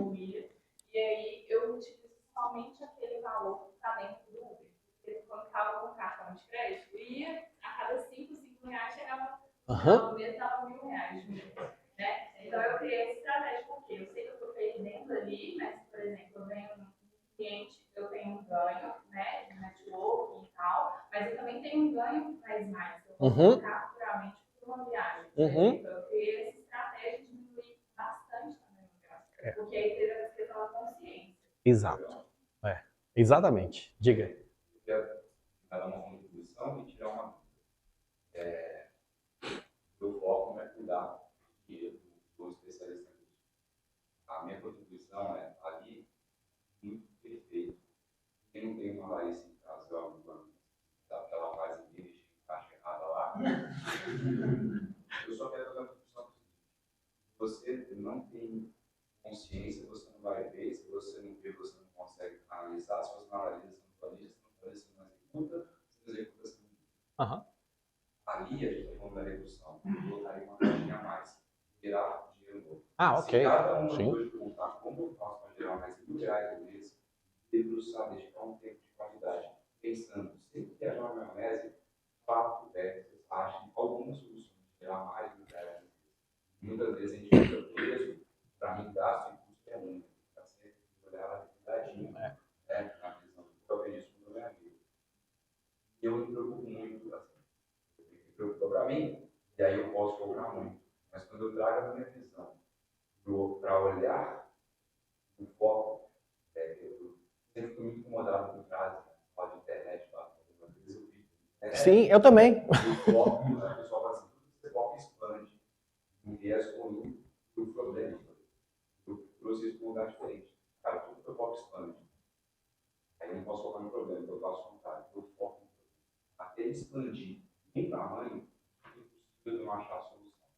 milha, e aí eu utilizo somente aquele valor que está dentro do Uber. Porque quando estava com cartão de crédito, ia a cada 5 reais, chegava no mês, dava R$1.000. Né? Então eu criei essa estratégia, porque eu sei que eu estou perdendo ali, mas, por exemplo, eu venho cliente, eu tenho um ganho, né, de networking e tal, mas eu também tenho um ganho mais. Eu posso trocar futuramente por uma viagem. Então, eu criei essa estratégia de diminuir bastante também o gasto, porque aí teve essa questão da consciência. Exato. Exatamente. Diga. Eu quero dar uma contribuição e tirar uma... meu foco é cuidar do especialista nisso. A minha contribuição é ali muito perfeito. Quem não tem uma Larissa em casa, ela faz aquele caixa errada lá. Eu só quero dar uma contribuição. Se você não tem consciência, você não vai ver. Se você não vê, você não consegue analisar. Se você não analisa, você não planeja. Se não executa, você não executa, você não. Ali a gente está falando da redução. Botaria uma caixinha a mais. Gerar dinheiro novo. Ok. Se cada um hoje perguntar como eu faço para gerar mais R$1.000 por mês, debruçar, dedicar um tempo de qualidade, pensando, sempre que haja uma maionese, fato, vocês acham algumas soluções de gerar mais R$1.000 por mês. Muitas vezes a gente fica preso para mim, gasto e custo é único. Para sempre olhar a atividade, né? Na visão do organismo do meu amigo. E eu me preocupo muito, assim, me preocupa para mim, e aí eu posso cobrar muito. quando eu trago a minha visão para olhar o foco, eu sempre fui muito incomodado com frases, fala de internet, algumas vezes eu vi. Sim, eu também. O foco, o pessoal fala assim, você foca expande, um viés ruim do problema. Eu trouxe isso para um lugar diferente. Cara, tudo que eu foco expande. Aí eu não posso focar no problema, eu faço o contrário. Eu foco no problema. Até expandir em tamanho, eu não achar a solução.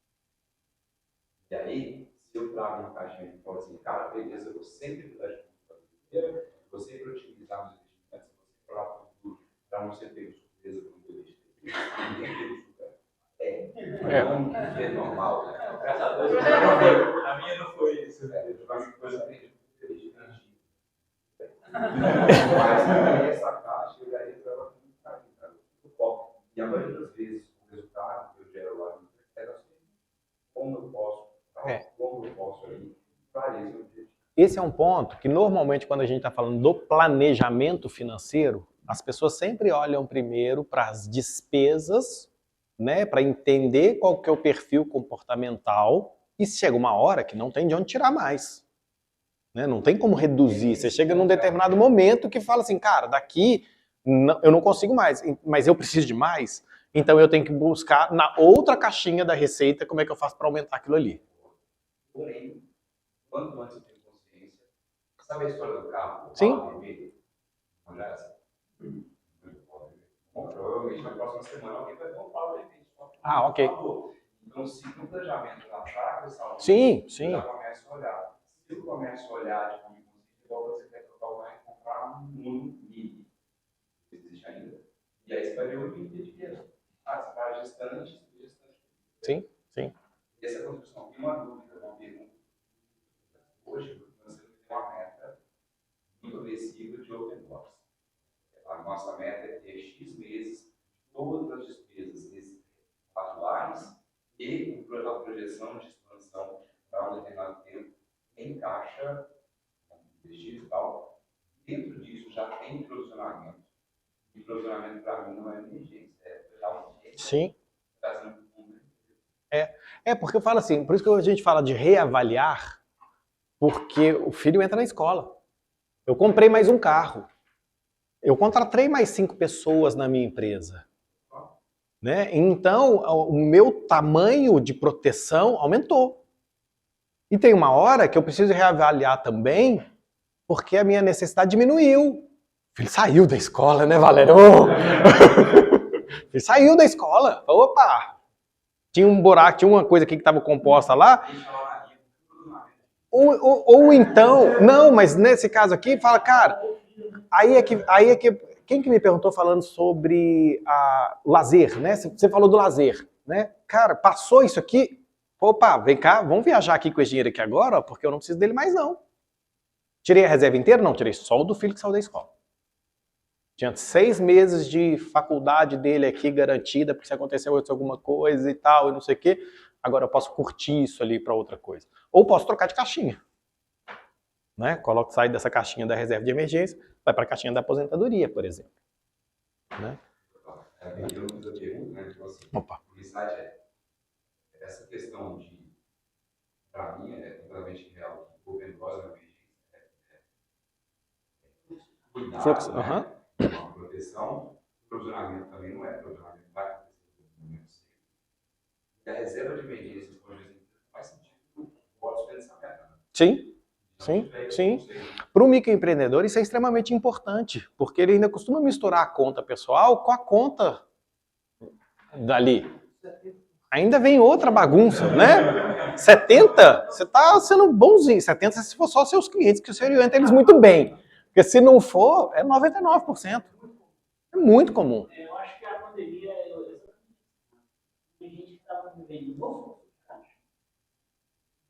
E aí, se eu trago uma caixinha e falo assim, cara, beleza, eu vou sempre cuidar de tudo, vou sempre otimizar os investimentos, você falar tudo para não ser pego surpresa quando eu deixo. Ninguém pego surpresa. É normal. Graças a Deus, a minha não foi isso. Eu acho que foi diferente. Mas essa caixa, eu daria para ela ficar o foco. E a maioria das vezes, o resultado que eu gero lá é assim, como eu posso ali, para esse objetivo. Esse é um ponto que normalmente quando a gente está falando do planejamento financeiro, as pessoas sempre olham primeiro para as despesas, né, para entender qual que é o perfil comportamental, e chega uma hora que não tem de onde tirar mais. Né? Não tem como reduzir. Você chega num determinado momento que fala assim, cara, daqui eu não consigo mais, mas eu preciso de mais, então eu tenho que buscar na outra caixinha da receita como é que eu faço para aumentar aquilo ali. Porém, quanto antes eu tenho consciência, sabe a história do carro? Sim. Não é assim? Bom, provavelmente na próxima semana alguém vai comprar o evento. Ah, ok. Então, se no planejamento já traga essa altura, Sim. eu já começo a olhar. Se eu começo a olhar de forma inconsciente, igual você quer trocar o carro e comprar um mini, existe ainda. E aí você vai ver o limite de dinheiro. Você vai gestante. Sim. E essa construção tem uma dúvida, uma pergunta. Hoje, nós temos uma meta muito agressiva de open source. A nossa meta é ter X meses, todas as despesas atuais e a projeção de expansão para um determinado tempo em caixa, investir e tal. Dentro disso já tem provisionamento. E provisionamento para mim não é emergência, é urgência. Sim. Porque eu falo assim, por isso que a gente fala de reavaliar, porque o filho entra na escola. Eu comprei mais um carro. Eu contratei mais 5 pessoas na minha empresa. Né? Então, o meu tamanho de proteção aumentou. E tem uma hora que eu preciso reavaliar também, porque a minha necessidade diminuiu. O filho saiu da escola, né, Valério? O filho saiu da escola. Opa! Tinha um buraco, tinha uma coisa aqui que estava composta lá. Ou então, não, mas nesse caso aqui, fala, cara, aí é que quem que me perguntou falando sobre o lazer, né? Você falou do lazer, né? Cara, passou isso aqui, opa, vem cá, vamos viajar aqui com esse dinheiro aqui agora, porque eu não preciso dele mais não. Tirei a reserva inteira? Não, tirei só o do filho que saiu da escola. Tinha 6 meses de faculdade dele aqui garantida, porque se aconteceu alguma coisa e tal, e não sei o quê, agora eu posso curtir isso ali para outra coisa. Ou posso trocar de caixinha. Né? Sai dessa caixinha da reserva de emergência, vai para a caixinha da aposentadoria, por exemplo. Né? Eu fiz a pergunta, né? Tipo assim, o insight essa questão de, para mim, é completamente real. O vendosa na emergência cuidado, fluxo, né? Uma proteção, o provisionamento também não é provisionamento, vai acontecer no momento certo. E a reserva de emergência, por exemplo, faz sentido o voto de pensamento. Sim. Para o microempreendedor isso é extremamente importante, porque ele ainda costuma misturar a conta pessoal com a conta dali. Ainda vem outra bagunça, né? 70, você está sendo bonzinho. 70 se for só seus clientes, que você orienta eles muito bem. Porque se não for, é 99%. É muito comum. Eu acho que a pandemia tem gente que estava vivendo no fluxo.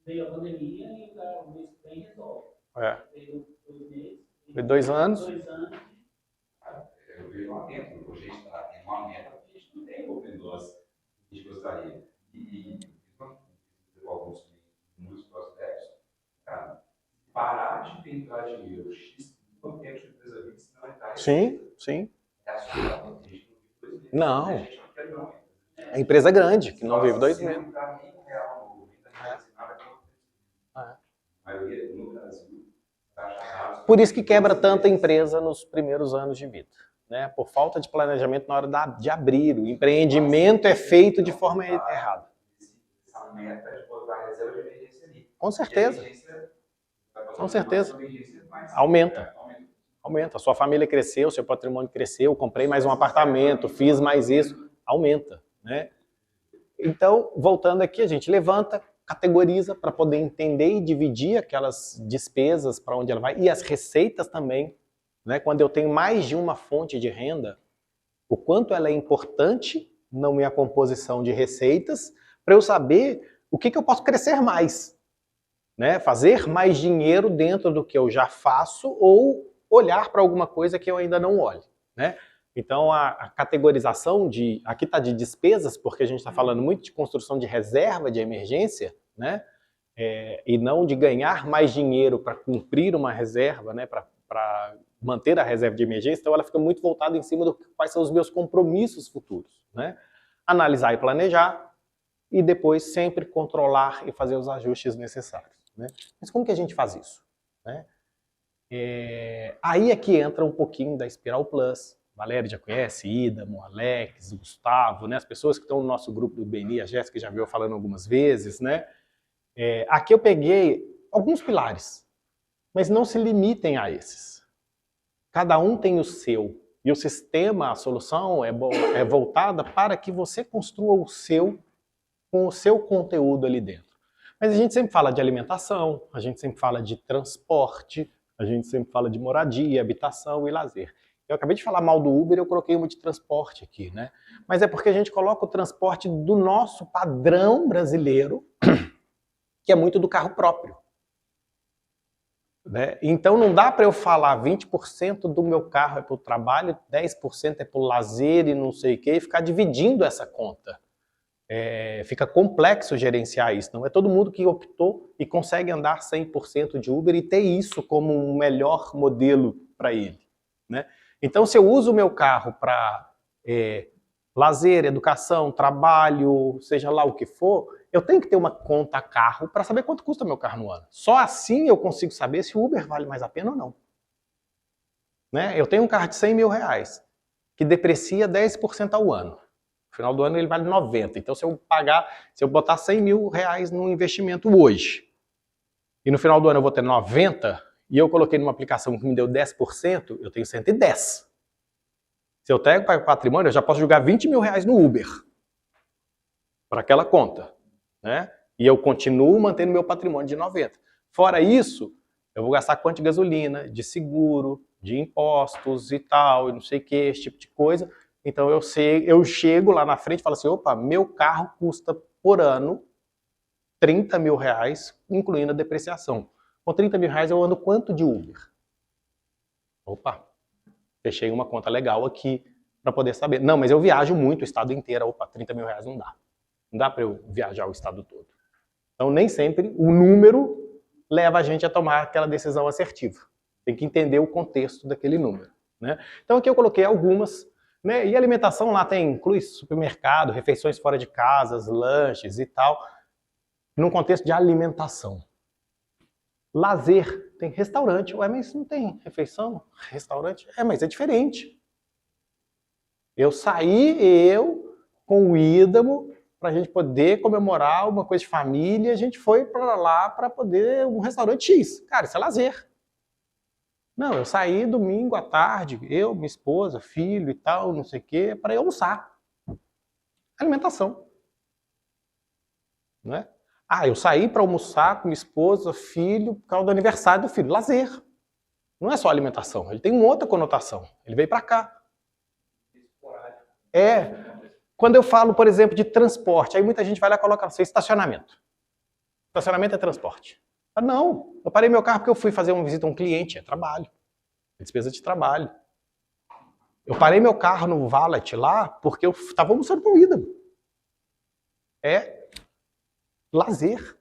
Veio a pandemia e o mês que vem resolve. Veio 2 meses. Veio 2 anos. 2 anos. Eu vejo lá dentro, hoje a gente está tendo uma meta, a gente não tem open doors que a gente gostaria. E alguns muitos prospectos, cara, parar de tentar dinheiro X, não tem que empresa vir, senão entrar. Sim. É a sua não. A empresa grande, que não vive 2 meses. maioria no Brasil, por isso que quebra tanta empresa nos primeiros anos de vida, né? Por falta de planejamento na hora de abrir. O empreendimento é feito de forma errada. Essa meta de botar reserva de emergência ali. Com certeza. Com certeza. Aumenta. Aumenta. A sua família cresceu, seu patrimônio cresceu, comprei mais um apartamento, fiz mais isso. Aumenta, né? Então, voltando aqui, a gente levanta, categoriza para poder entender e dividir aquelas despesas para onde ela vai e as receitas também, né? Quando eu tenho mais de uma fonte de renda, o quanto ela é importante na minha composição de receitas para eu saber o que eu posso crescer mais, né? Fazer mais dinheiro dentro do que eu já faço ou olhar para alguma coisa que eu ainda não olho, né? Então, a categorização aqui está de despesas, porque a gente está falando muito de construção de reserva de emergência, né? E não de ganhar mais dinheiro para cumprir uma reserva, né? Para manter a reserva de emergência. Então, ela fica muito voltada em cima do quais são os meus compromissos futuros, né? Analisar e planejar, e depois sempre controlar e fazer os ajustes necessários, né? Mas como que a gente faz isso, né? Aí é que entra um pouquinho da Espiral Plus. Valéria já conhece, Idamo, Alex, Gustavo, né? As pessoas que estão no nosso grupo do BNI, a Jéssica já viu falando algumas vezes, né? Aqui eu peguei alguns pilares, mas não se limitem a esses. Cada um tem o seu, e o sistema, a solução é voltada para que você construa o seu, com o seu conteúdo ali dentro. Mas a gente sempre fala de alimentação, a gente sempre fala de transporte, a gente sempre fala de moradia, habitação e lazer. Eu acabei de falar mal do Uber, eu coloquei uma de transporte aqui, né? Mas é porque a gente coloca o transporte do nosso padrão brasileiro, que é muito do carro próprio, né? Então não dá para eu falar 20% do meu carro é para o trabalho, 10% é para o lazer e não sei o quê, e ficar dividindo essa conta. Fica complexo gerenciar isso. Não é todo mundo que optou e consegue andar 100% de Uber e ter isso como um melhor modelo para ele, né? Então, se eu uso o meu carro para lazer, educação, trabalho, seja lá o que for, eu tenho que ter uma conta carro para saber quanto custa meu carro no ano. Só assim eu consigo saber se o Uber vale mais a pena ou não, né? Eu tenho um carro de 100 mil reais, que deprecia 10% ao ano. No final do ano ele vale 90. Então, se eu botar 100 mil reais no investimento hoje, e no final do ano eu vou ter 90, e eu coloquei numa aplicação que me deu 10%, eu tenho 110. Se eu pego para o patrimônio, eu já posso jogar 20 mil reais no Uber, para aquela conta, né? E eu continuo mantendo meu patrimônio de 90. Fora isso, eu vou gastar quanto de gasolina, de seguro, de impostos e tal, e não sei o que, esse tipo de coisa. Então eu chego lá na frente e falo assim, opa, meu carro custa por ano 30 mil reais, incluindo a depreciação. Com 30 mil reais eu ando quanto de Uber? Opa, fechei uma conta legal aqui para poder saber. Não, mas eu viajo muito o estado inteiro. Opa, 30 mil reais não dá. Não dá para eu viajar o estado todo. Então nem sempre o número leva a gente a tomar aquela decisão assertiva. Tem que entender o contexto daquele número, né? Então aqui eu coloquei algumas, né? E alimentação lá inclui supermercado, refeições fora de casa, lanches e tal, num contexto de alimentação. Lazer, tem restaurante. Ué, mas não tem refeição? Restaurante? Mas é diferente. Eu saí, com o Idamo, para a gente poder comemorar uma coisa de família, a gente foi para lá para poder um restaurante X. Cara, isso é lazer. Não, eu saí domingo à tarde, eu, minha esposa, filho e tal, não sei o quê, para ir almoçar. Alimentação. Não é? Eu saí para almoçar com minha esposa, filho, por causa do aniversário do filho. Lazer. Não é só alimentação, ele tem uma outra conotação. Ele veio para cá. Quando eu falo, por exemplo, de transporte, aí muita gente vai lá e coloca assim, estacionamento. Estacionamento é transporte. Não, eu parei meu carro porque eu fui fazer uma visita a um cliente, é trabalho. É despesa de trabalho. Eu parei meu carro no valet lá porque eu estava almoçando com o Idamo. Lazer,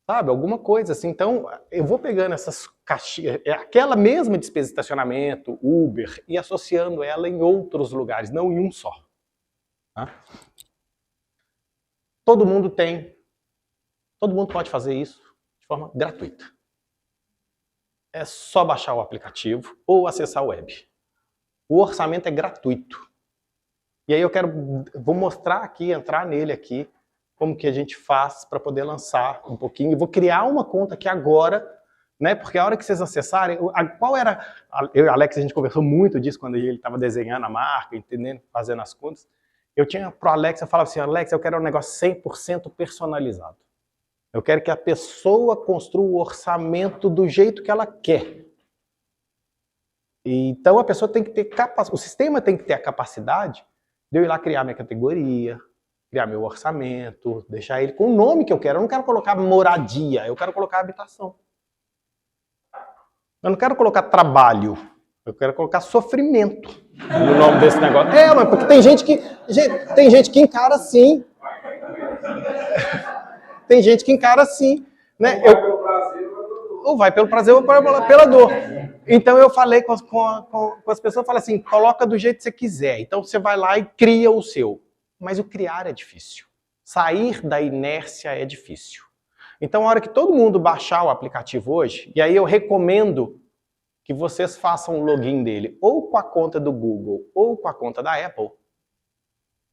sabe, alguma coisa assim. Então, eu vou pegando essas caixinhas, aquela mesma despesa de estacionamento, Uber, e associando ela em outros lugares, não em um só. Tá? Todo mundo pode fazer isso, de de forma gratuita. É só baixar o aplicativo ou acessar a web. O orçamento é gratuito. E aí vou mostrar aqui, entrar nele aqui, como que a gente faz para poder lançar um pouquinho. Eu vou criar uma conta aqui agora, né? Porque a hora que vocês acessarem, qual era... Eu e o Alex, a gente conversou muito disso quando ele estava desenhando a marca, entendendo, fazendo as contas. Eu tinha pro Alex, eu falava assim, Alex, eu quero um negócio 100% personalizado. Eu quero que a pessoa construa o orçamento do jeito que ela quer. Então a pessoa tem que ter o sistema tem que ter a capacidade de eu ir lá criar minha categoria, criar meu orçamento, deixar ele com o nome que eu quero. Eu não quero colocar moradia, eu quero colocar habitação. Eu não quero colocar trabalho, eu quero colocar sofrimento no nome desse negócio. Mas porque tem gente que encara assim. Tem gente que encara assim, né? Ou vai pelo prazer ou pela dor. Então eu falei com as pessoas, falei assim, coloca do jeito que você quiser. Então você vai lá e cria o seu. Mas o criar é difícil. Sair da inércia é difícil. Então a hora que todo mundo baixar o aplicativo hoje, e aí eu recomendo que vocês façam o login dele ou com a conta do Google ou com a conta da Apple,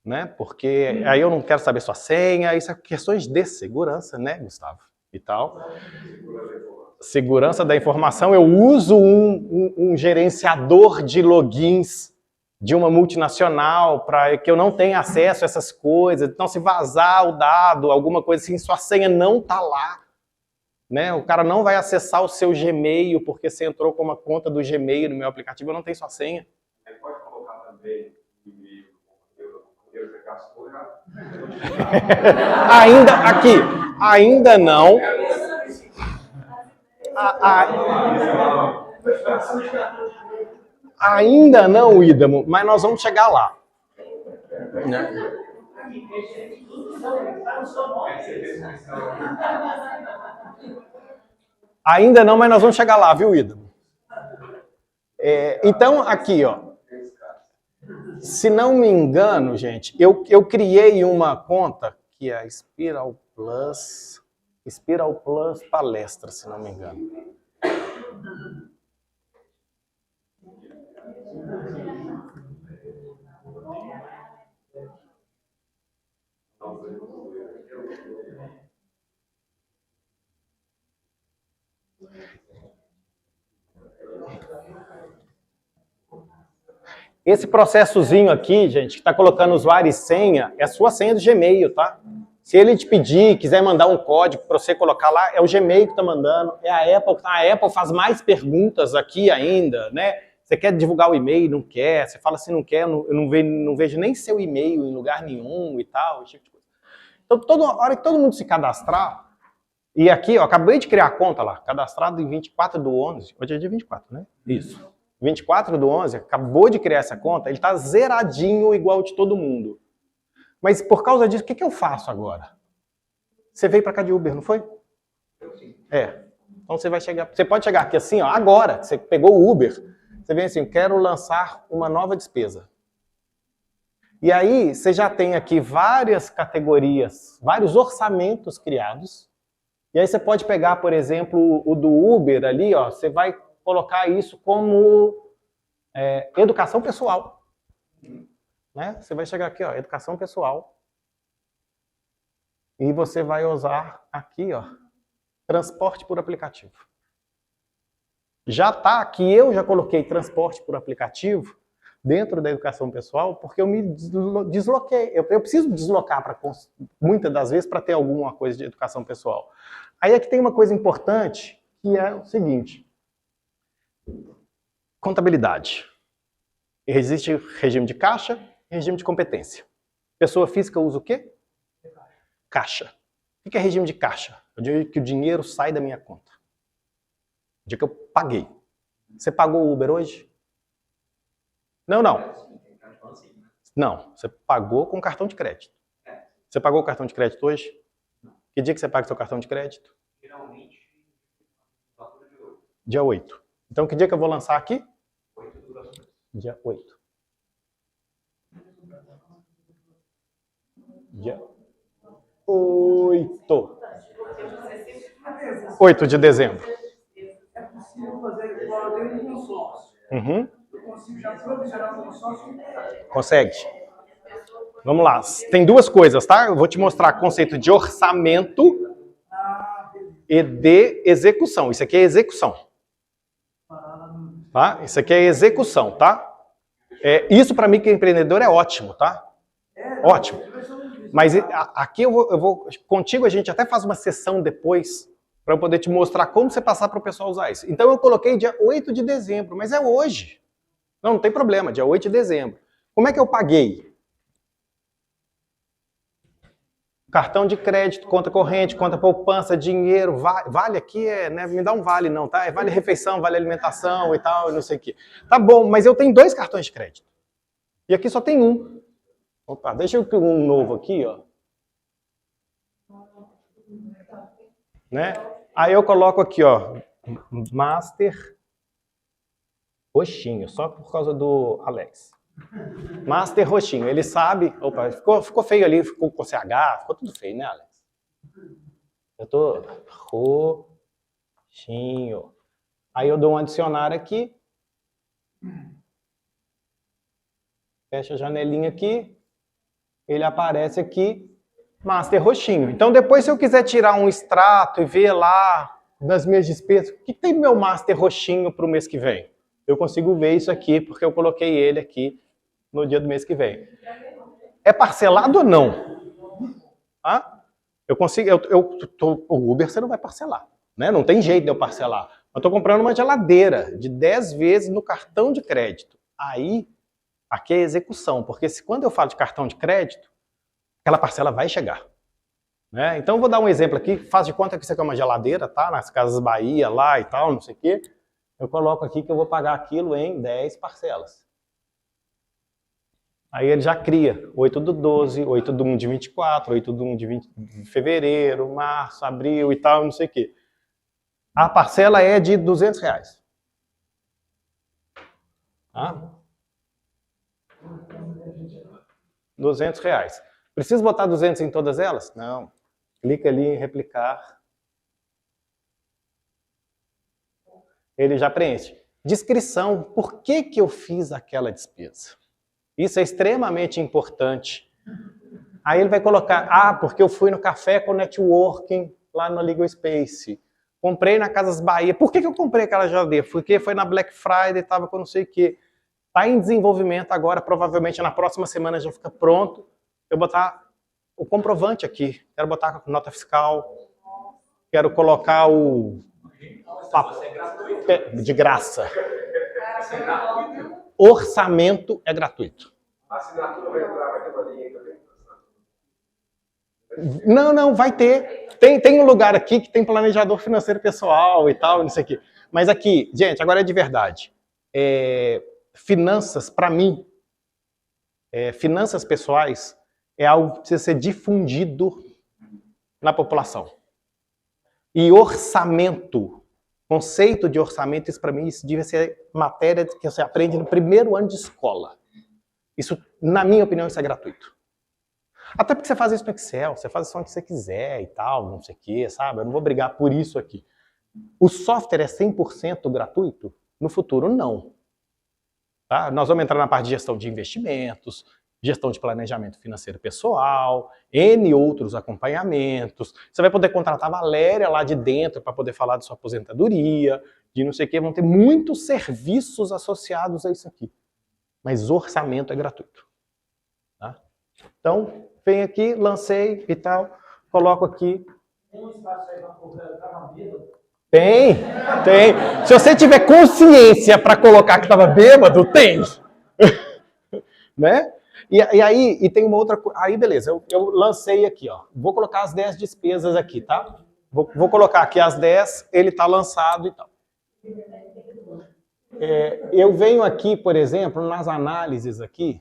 né? Porque aí eu não quero saber sua senha, isso é questões de segurança, né, Gustavo? E tal. Segurança da informação, eu uso um gerenciador de logins de uma multinacional para que eu não tenha acesso a essas coisas. Então, se vazar o dado, alguma coisa assim, sua senha não está lá. Né? O cara não vai acessar o seu Gmail porque você entrou com uma conta do Gmail no meu aplicativo, eu não tenho sua senha. Aí pode colocar também o e-mail do você gastou já. Ainda não. Ainda não, Idamo, mas nós vamos chegar lá. Né? Ainda não, mas nós vamos chegar lá, viu, Idamo? Então, aqui, ó. Se não me engano, gente, eu criei uma conta que é a Spiral Plus Palestra, se não me engano. Esse processozinho aqui, gente, que está colocando usuário e senha, é a sua senha do Gmail, tá? Se ele te pedir, quiser mandar um código para você colocar lá, é o Gmail que está mandando, é a Apple. A Apple faz mais perguntas aqui ainda, né? Você quer divulgar o e-mail, não quer, você fala assim, não quer, eu não vejo nem seu e-mail em lugar nenhum e tal, esse tipo de coisa. Então, toda hora que todo mundo se cadastrar, e aqui, ó, acabei de criar a conta lá, cadastrado em 24/11, hoje é dia 24, né? Isso. 24/11, acabou de criar essa conta, ele está zeradinho igual de todo mundo. Mas por causa disso, o que eu faço agora? Você veio para cá de Uber, não foi? Então você pode chegar aqui assim, ó, agora, você pegou o Uber, você vem assim, quero lançar uma nova despesa. E aí, você já tem aqui várias categorias, vários orçamentos criados. E aí você pode pegar, por exemplo, o do Uber ali, ó, você vai colocar isso como educação pessoal. Né? Você vai chegar aqui, ó, educação pessoal. E você vai usar aqui, ó, transporte por aplicativo. Já tá aqui, eu já coloquei transporte por aplicativo dentro da educação pessoal, porque eu me desloquei. Eu preciso deslocar muitas das vezes para ter alguma coisa de educação pessoal. Aí aqui tem uma coisa importante, que é o seguinte. Contabilidade. Existe regime de caixa e regime de competência. Pessoa física usa o quê? Caixa. O que é regime de caixa? É o dia que o dinheiro sai da minha conta. O dia que eu paguei. Você pagou o Uber hoje? Não. Não, você pagou com cartão de crédito. Você pagou o cartão de crédito hoje? Que dia que você paga o seu cartão de crédito? Geralmente, dia 8. Então, que dia que eu vou lançar aqui? Dia 8. Dia 8. 8 de dezembro. É possível fazer igual eu tenho um consórcio. Uhum. Eu consigo já provisionar o consórcio inteiro. Consegue. Vamos lá. Tem duas coisas, tá? Eu vou te mostrar o conceito de orçamento e de execução. Isso aqui é execução. Tá? Isso aqui é execução, tá? Isso para mim que é empreendedor é ótimo, tá? Ótimo. Mas aqui eu vou contigo, a gente até faz uma sessão depois para eu poder te mostrar como você passar para o pessoal usar isso. Então eu coloquei dia 8 de dezembro, mas é hoje. Não tem problema, dia 8 de dezembro. Como é que eu paguei? Cartão de crédito, conta corrente, conta poupança, dinheiro, vale aqui né, me dá um vale não, tá? Vale refeição, vale alimentação e tal, não sei o quê. Tá bom, mas eu tenho 2 cartões de crédito. E aqui só tem um. Opa, deixa eu criar um novo aqui, ó. Né? Aí eu coloco aqui, ó, Master roxinho, só por causa do Alex. Master roxinho, ele sabe... Opa, ficou feio ali, ficou com CH, ficou tudo feio, né, Alex? Eu tô... Roxinho. Aí eu dou um adicionar aqui. Fecha a janelinha aqui. Ele aparece aqui, Master roxinho. Então depois se eu quiser tirar um extrato e ver lá nas minhas despesas, o que tem no meu Master roxinho para o mês que vem? Eu consigo ver isso aqui, porque eu coloquei ele aqui no dia do mês que vem. É parcelado ou não? Eu consigo, o Uber você não vai parcelar, né? Não tem jeito de eu parcelar. Eu estou comprando uma geladeira de 10 vezes no cartão de crédito. Aí, aqui é execução, porque quando eu falo de cartão de crédito, aquela parcela vai chegar. Né? Então, eu vou dar um exemplo aqui. Faz de conta que isso aqui é uma geladeira, tá? Nas Casas Bahia, lá e tal, não sei o quê. Eu coloco aqui que eu vou pagar aquilo em 10 parcelas. Aí ele já cria 8 do 12, 8 do 1 de 24, 8 do 1 de fevereiro, março, abril e tal, não sei o quê. A parcela é de R$200. Tá? R$200. Preciso botar 200 em todas elas? Não. Clica ali em replicar. Ele já preenche. Descrição. Por que eu fiz aquela despesa? Isso é extremamente importante. Aí ele vai colocar, porque eu fui no café com networking lá no Legal Space. Comprei na Casas Bahia. Por que eu comprei aquela geladeira? Porque foi na Black Friday, estava com não sei o quê. Está em desenvolvimento agora, provavelmente na próxima semana já fica pronto. Eu vou botar o comprovante aqui. Quero botar a nota fiscal. Quero colocar o... De graça. Orçamento é gratuito. A assinatura vai entrar, vai ter uma linha também? Não, vai ter. Tem um lugar aqui que tem planejador financeiro pessoal e tal, não sei o quê. Mas aqui, gente, agora é de verdade. Finanças, para mim, finanças pessoais é algo que precisa ser difundido na população. E orçamento, conceito de orçamento, isso para mim isso devia ser matéria que você aprende no primeiro ano de escola. Isso, na minha opinião, isso é gratuito. Até porque você faz isso no Excel, você faz isso onde você quiser e tal, não sei o quê, sabe? Eu não vou brigar por isso aqui. O software é 100% gratuito? No futuro, não. Tá? Nós vamos entrar na parte de gestão de investimentos, gestão de planejamento financeiro pessoal, N outros acompanhamentos. Você vai poder contratar a Valéria lá de dentro para poder falar de sua aposentadoria, de não sei o quê. Vão ter muitos serviços associados a isso aqui. Mas orçamento é gratuito. Tá? Então, vem aqui, lancei e tal, coloco aqui. Tem um espaço aí para colocar bêbado? Tem. Se você tiver consciência para colocar que estava bêbado, tem. Né? E aí, tem uma outra coisa. Aí, beleza, eu lancei aqui, ó. Vou colocar as 10 despesas aqui, tá? Vou colocar aqui as 10, ele está lançado e tal. Eu venho aqui, por exemplo, nas análises aqui,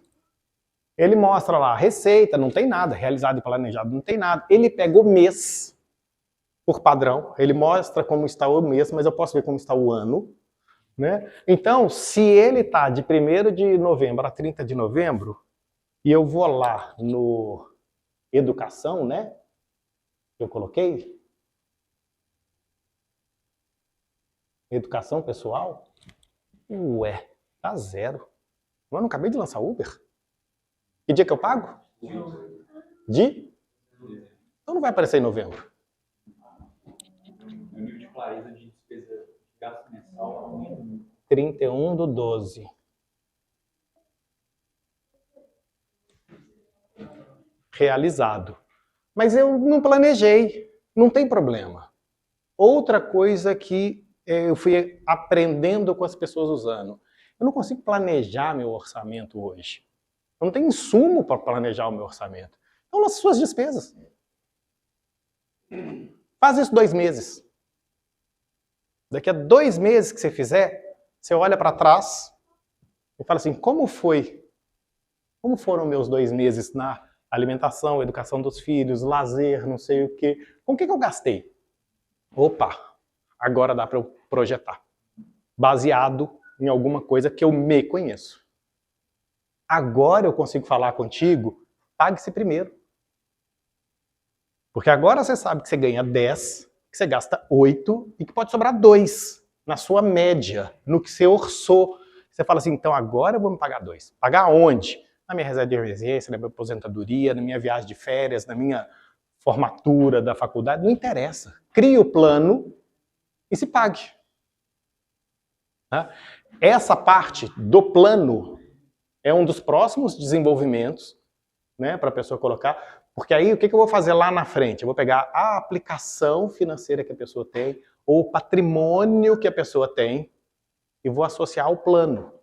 ele mostra lá, receita, não tem nada, realizado e planejado, não tem nada. Ele pega o mês, por padrão, ele mostra como está o mês, mas eu posso ver como está o ano. Né? Então, se ele está de 1º de novembro a 30 de novembro, e eu vou lá no Educação, né? Que eu coloquei, Educação pessoal? Ué, tá 0. Eu não acabei de lançar Uber? Que dia que eu pago? Então não vai aparecer em novembro. O nível de clareza de despesa de gasto mensal é 31/12. Realizado. Mas eu não planejei, não tem problema. Outra coisa que eu fui aprendendo com as pessoas usando. Eu não consigo planejar meu orçamento hoje. Eu não tenho insumo para planejar o meu orçamento. Então, lança suas despesas. Faz isso 2 meses. Daqui a 2 meses que você fizer, você olha para trás e fala assim, como foi? Como foram meus 2 meses na alimentação, educação dos filhos, lazer, não sei o quê. Com o que eu gastei? Opa, agora dá para eu projetar. Baseado em alguma coisa que eu me conheço. Agora eu consigo falar contigo, pague-se primeiro. Porque agora você sabe que você ganha 10, que você gasta 8 e que pode sobrar 2 na sua média, no que você orçou. Você fala assim, então agora eu vou me pagar 2. Pagar onde? Na minha reserva de emergência, na minha aposentadoria, na minha viagem de férias, na minha formatura da faculdade, não interessa. Crie o plano e se pague. Essa parte do plano é um dos próximos desenvolvimentos, né, para a pessoa colocar, porque aí o que eu vou fazer lá na frente? Eu vou pegar a aplicação financeira que a pessoa tem, ou o patrimônio que a pessoa tem, e vou associar ao plano.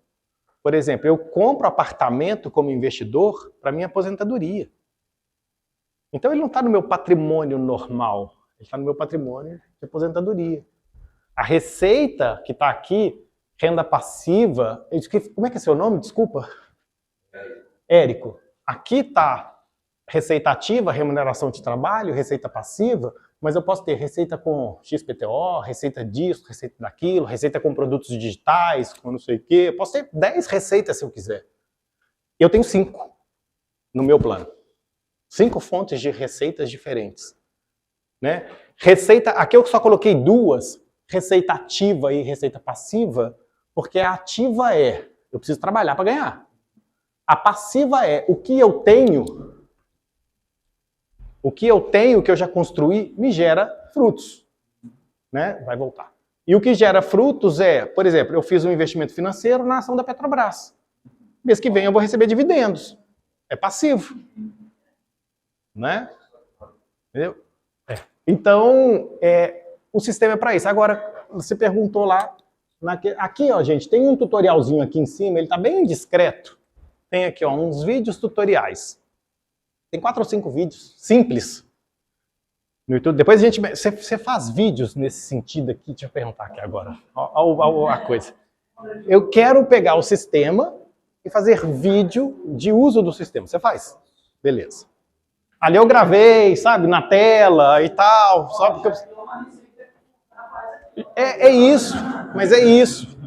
Por exemplo, eu compro apartamento como investidor para minha aposentadoria. Então ele não está no meu patrimônio normal, ele está no meu patrimônio de aposentadoria. A receita que está aqui, renda passiva, como é que é seu nome? Desculpa. Érico. Aqui está receita ativa, remuneração de trabalho, receita passiva, mas eu posso ter receita com XPTO, receita disso, receita daquilo, receita com produtos digitais, com não sei o quê. Eu posso ter 10 receitas se eu quiser. Eu tenho 5 no meu plano. 5 fontes de receitas diferentes. Né? Receita, aqui eu só coloquei 2, receita ativa e receita passiva, porque a ativa eu preciso trabalhar para ganhar. A passiva o que eu tenho, que eu já construí, me gera frutos. Né? Vai voltar. E o que gera frutos por exemplo, eu fiz um investimento financeiro na ação da Petrobras. Mês que vem eu vou receber dividendos. É passivo. Né? Entendeu? Então, o sistema é para isso. Agora, você perguntou lá, aqui, ó, gente, tem um tutorialzinho aqui em cima, ele está bem discreto. Tem aqui, ó, uns vídeos tutoriais. Tem 4 ou 5 vídeos simples no YouTube. Depois você faz vídeos nesse sentido aqui. Deixa eu perguntar aqui agora. Olha a coisa. Eu quero pegar o sistema e fazer vídeo de uso do sistema. Você faz? Beleza. Ali eu gravei, sabe, na tela e tal. Só porque isso, mas é isso.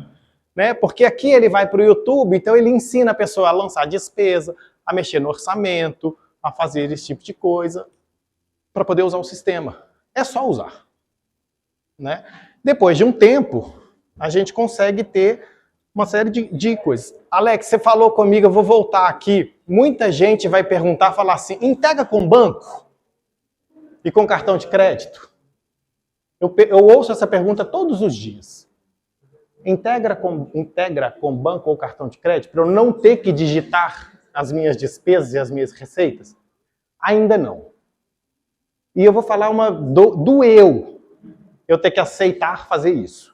Né? Porque aqui ele vai para o YouTube, então ele ensina a pessoa a lançar despesa, a mexer no orçamento, a fazer esse tipo de coisa, para poder usar o sistema. É só usar. Né? Depois de um tempo, a gente consegue ter uma série de coisas. Alex, você falou comigo, eu vou voltar aqui. Muita gente vai perguntar, falar assim, integra com banco e com cartão de crédito? Eu ouço essa pergunta todos os dias. Integra com banco ou cartão de crédito para eu não ter que digitar as minhas despesas e as minhas receitas? Ainda não. E eu vou falar do eu ter que aceitar fazer isso.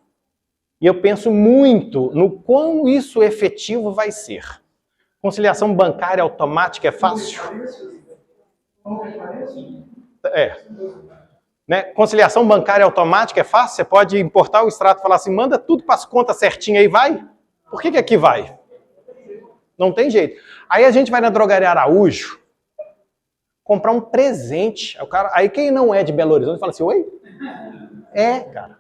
E eu penso muito no quão isso efetivo vai ser. Conciliação bancária automática é fácil? Né? Conciliação bancária automática é fácil? Você pode importar o extrato e falar assim, manda tudo para as contas certinho aí, vai? Por que aqui vai? Não tem jeito. Aí a gente vai na Drogaria Araújo comprar um presente. Aí quem não é de Belo Horizonte fala assim, oi? Cara.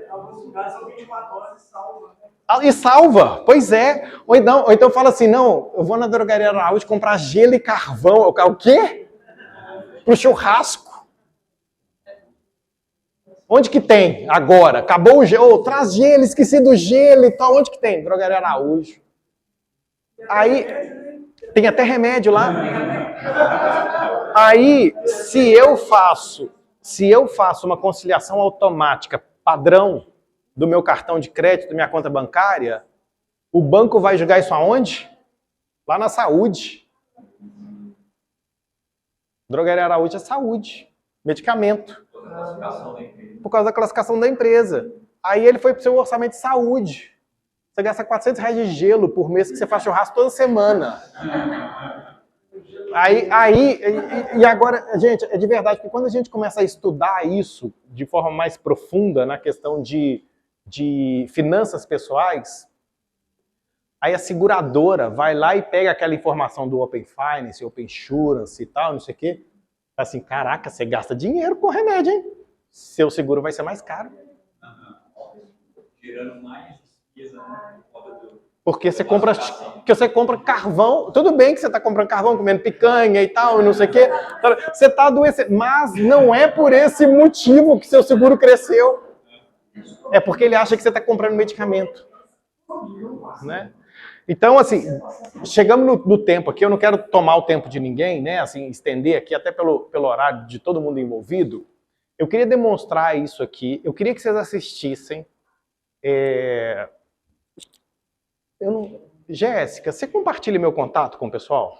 Alguns lugares são 24 horas e salva. E salva, pois é. Ou então fala assim, não, eu vou na Drogaria Araújo comprar gelo e carvão. O quê? Pro churrasco. Onde que tem agora? Acabou o gelo, traz gelo, esqueci do gelo e tal. Onde que tem? Drogaria Araújo. Aí, tem até remédio lá. Aí, se eu faço uma conciliação automática padrão do meu cartão de crédito, da minha conta bancária, o banco vai jogar isso aonde? Lá na saúde. Drogaria Araújo é saúde, medicamento. Por causa da classificação da empresa. Aí ele foi para o seu orçamento de saúde. Você gasta R$400 de gelo por mês que você faz churrasco toda semana. E agora, gente, é de verdade que quando a gente começa a estudar isso de forma mais profunda na questão de finanças pessoais, aí a seguradora vai lá e pega aquela informação do Open Finance, Open Insurance e tal, não sei o quê. Assim, caraca, você gasta dinheiro com remédio, hein? Seu seguro vai ser mais caro. Gerando mais despesa, né? Porque você compra carvão. Tudo bem que você está comprando carvão, comendo picanha e tal, não sei o quê. Você está adoecendo. Mas não é por esse motivo que seu seguro cresceu. É porque ele acha que você está comprando medicamento. Né? Então, assim, chegamos no tempo aqui. Eu não quero tomar o tempo de ninguém, né? Assim, estender aqui, até pelo horário de todo mundo envolvido. Eu queria demonstrar isso aqui. Eu queria que vocês assistissem. Jéssica, você compartilha meu contato com o pessoal?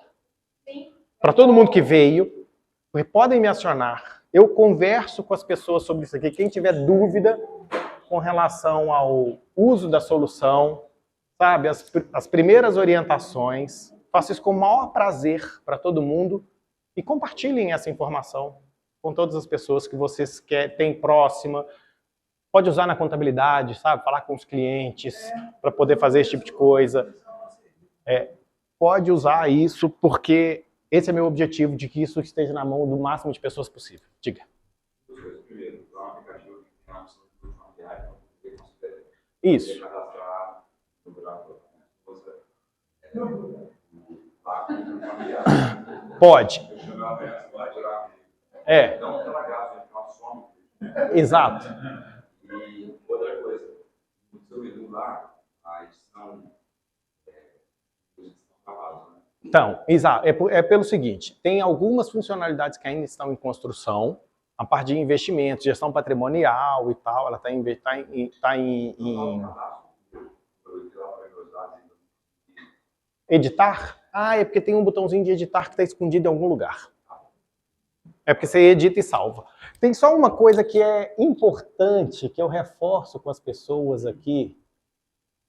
Sim. Para todo mundo que veio, podem me acionar. Eu converso com as pessoas sobre isso aqui. Quem tiver dúvida com relação ao uso da solução, sabe, as primeiras orientações, faço isso com o maior prazer para todo mundo e compartilhem essa informação com todas as pessoas que vocês têm próxima. Pode usar na contabilidade, sabe? Falar com os clientes para poder fazer esse tipo de coisa. Pode usar isso porque esse é meu objetivo, de que isso esteja na mão do máximo de pessoas possível. Diga. Isso. Pode. Exato. E outra coisa, no seu menu lá, a edição Então, exato. É pelo seguinte, tem algumas funcionalidades que ainda estão em construção, a parte de investimentos, gestão patrimonial e tal, ela está em editar? Ah, é porque tem um botãozinho de editar que está escondido em algum lugar. É porque você edita e salva. Tem só uma coisa que é importante, que eu reforço com as pessoas aqui.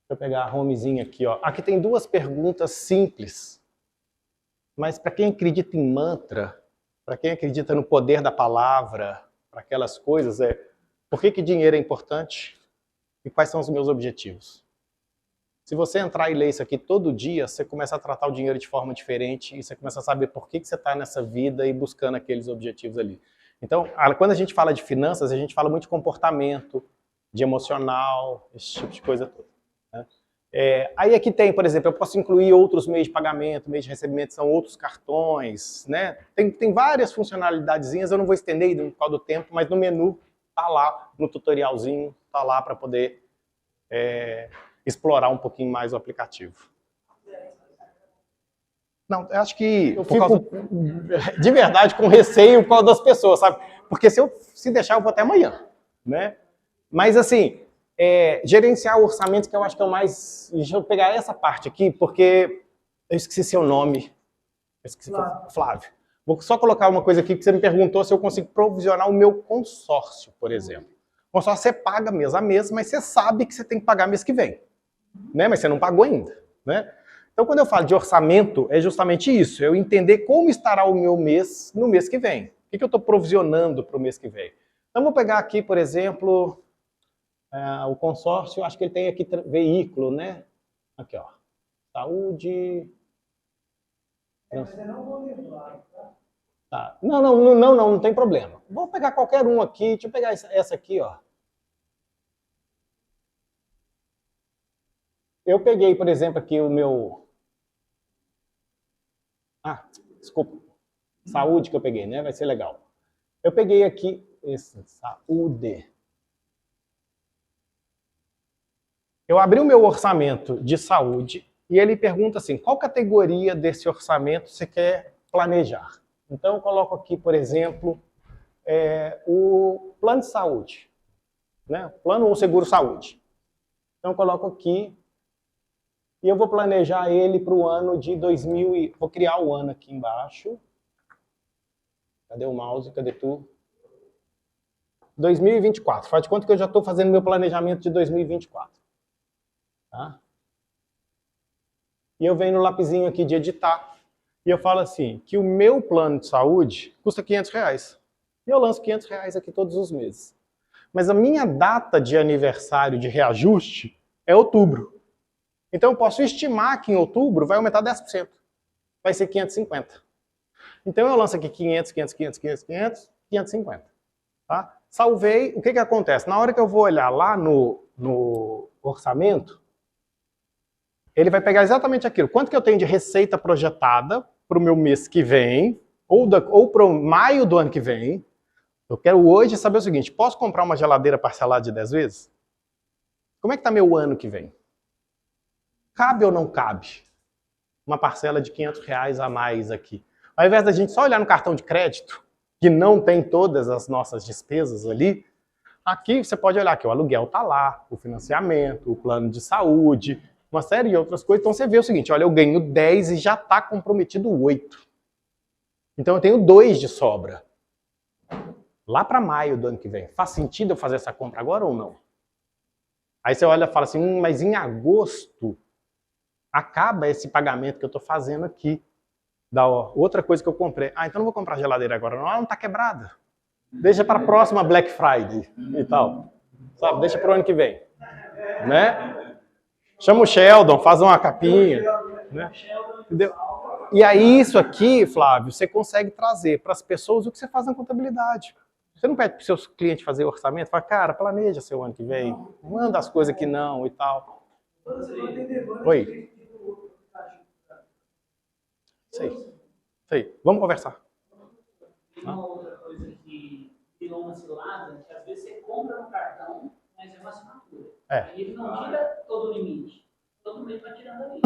Deixa eu pegar a homezinha aqui, ó. Aqui tem duas perguntas simples. Mas para quem acredita em mantra, para quem acredita no poder da palavra, para aquelas coisas, por que dinheiro é importante? E quais são os meus objetivos? Se você entrar e ler isso aqui todo dia, você começa a tratar o dinheiro de forma diferente e você começa a saber por que você está nessa vida e buscando aqueles objetivos ali. Então, quando a gente fala de finanças, a gente fala muito de comportamento, de emocional, esse tipo de coisa toda. Né? Aí aqui tem, por exemplo, eu posso incluir outros meios de pagamento, meios de recebimento são outros cartões, né? Tem várias funcionalidadezinhas, eu não vou estender por causa do tempo, mas no menu tá lá, no tutorialzinho, tá lá para poder explorar um pouquinho mais o aplicativo. Não, eu acho que eu fico de verdade com receio por causa das pessoas, sabe? Porque se deixar eu vou até amanhã, né? Mas assim, gerenciar o orçamento, que eu acho que é o mais... Deixa eu pegar essa parte aqui, porque eu esqueci seu nome. Flávio. Vou só colocar uma coisa aqui que você me perguntou se eu consigo provisionar o meu consórcio, por exemplo. O consórcio você paga mês a mês, mas você sabe que você tem que pagar mês que vem. Né? Mas você não pagou ainda. Né? Então, quando eu falo de orçamento, é justamente isso. Eu entender como estará o meu mês no mês que vem. O que eu estou provisionando para o mês que vem. Então, vou pegar aqui, por exemplo... o consórcio, acho que ele tem aqui veículo, né? Aqui, ó. Saúde. Tá. Não tem problema. Vou pegar qualquer um aqui. Deixa eu pegar essa aqui, ó. Eu peguei, por exemplo, aqui o meu... desculpa. Saúde que eu peguei, né? Vai ser legal. Eu peguei aqui esse saúde. Eu abri o meu orçamento de saúde e ele pergunta assim, qual categoria desse orçamento você quer planejar? Então eu coloco aqui, por exemplo, o plano de saúde, né? Plano ou seguro saúde. Então eu coloco aqui e eu vou planejar ele para o ano de 2000 vou criar o ano aqui embaixo. Cadê o mouse? Cadê tu? 2024. Faz de conta que eu já estou fazendo meu planejamento de 2024. Tá? E eu venho no lapisinho aqui de editar. E eu falo assim, que o meu plano de saúde custa R$500. E eu lanço R$500 aqui todos os meses. Mas a minha data de aniversário de reajuste é outubro. Então eu posso estimar que em outubro vai aumentar 10%. Vai ser 550. Então eu lanço aqui 500, 500, 500, 500, 500, 550. Tá? Salvei. O que que acontece? Na hora que eu vou olhar lá no orçamento, ele vai pegar exatamente aquilo. Quanto que eu tenho de receita projetada para o meu mês que vem, ou para o maio do ano que vem. Eu quero hoje saber o seguinte, posso comprar uma geladeira parcelada de 10 vezes? Como é que está meu ano que vem? Cabe ou não cabe uma parcela de R$500 a mais aqui? Ao invés da gente só olhar no cartão de crédito, que não tem todas as nossas despesas ali, aqui você pode olhar que o aluguel está lá, o financiamento, o plano de saúde, uma série de outras coisas. Então você vê o seguinte, olha, eu ganho 10 e já está comprometido 8. Então eu tenho 2 de sobra. Lá para maio do ano que vem. Faz sentido eu fazer essa compra agora ou não? Aí você olha e fala assim, mas em agosto acaba esse pagamento que eu estou fazendo aqui. Da outra coisa que eu comprei. Ah, então não vou comprar geladeira agora não. Ela não está quebrada. Deixa para a próxima Black Friday e tal. Sabe? Deixa para o ano que vem. Né? Chama o Sheldon, faz uma capinha. Né? Entendeu? E aí isso aqui, Flávio, você consegue trazer para as pessoas o que você faz na contabilidade. Você não pede para os seus clientes fazer orçamento, fala, cara, planeja seu ano que vem, manda as coisas que não e tal. Oi. Sei. Vamos conversar. Tem uma outra coisa que virou uma cilada, que às vezes você compra no cartão, mas é uma assinatura. Aí ele não tira todo o limite. Todo mês vai tirando ali.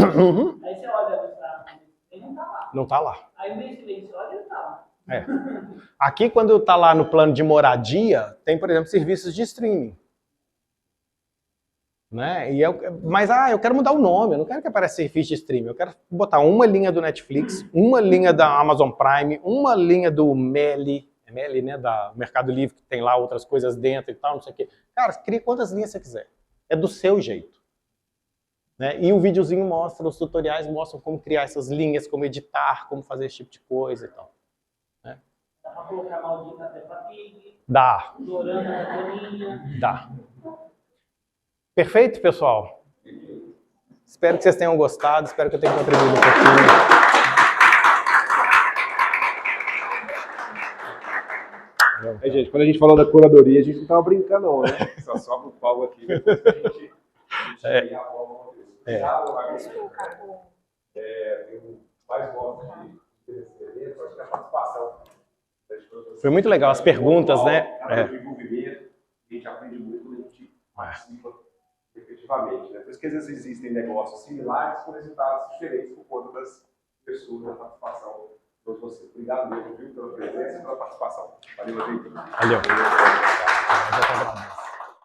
Aí você olha o extrato, ele não está lá. Não está lá. Aí o mês que vem você olha, ele está lá. Aqui, quando está lá no plano de moradia, tem, por exemplo, serviços de streaming. Né? Mas eu quero mudar o nome, eu não quero que apareça serviço de streaming, eu quero botar uma linha do Netflix, uma linha da Amazon Prime, uma linha do Meli, né, da Mercado Livre, que tem lá outras coisas dentro e tal, não sei o quê. Cara, cria quantas linhas você quiser. É do seu jeito. Né? E o videozinho mostra, os tutoriais mostram como criar essas linhas, como editar, como fazer esse tipo de coisa e tal. Né? Dá pra colocar maldita até pra Pig. Dá. Dorama da Toninha. Dá. Perfeito, pessoal? Espero que vocês tenham gostado, espero que eu tenha contribuído um pouquinho. Gente, quando a gente falou da curadoria, a gente não estava brincando, não, né? Só sobra o pau aqui, depois a gente ir a bola. Tem mais votos de experiência, acho que a participação. Foi muito legal as perguntas, né? O envolvimento, a gente aprende muito quando a gente participa efetivamente. Né? Por isso que às vezes existem negócios similares com resultados diferentes por conta das pessoas, da participação de todos vocês. Obrigado mesmo, viu, pela presença e pela participação. Valeu, gente. Valeu.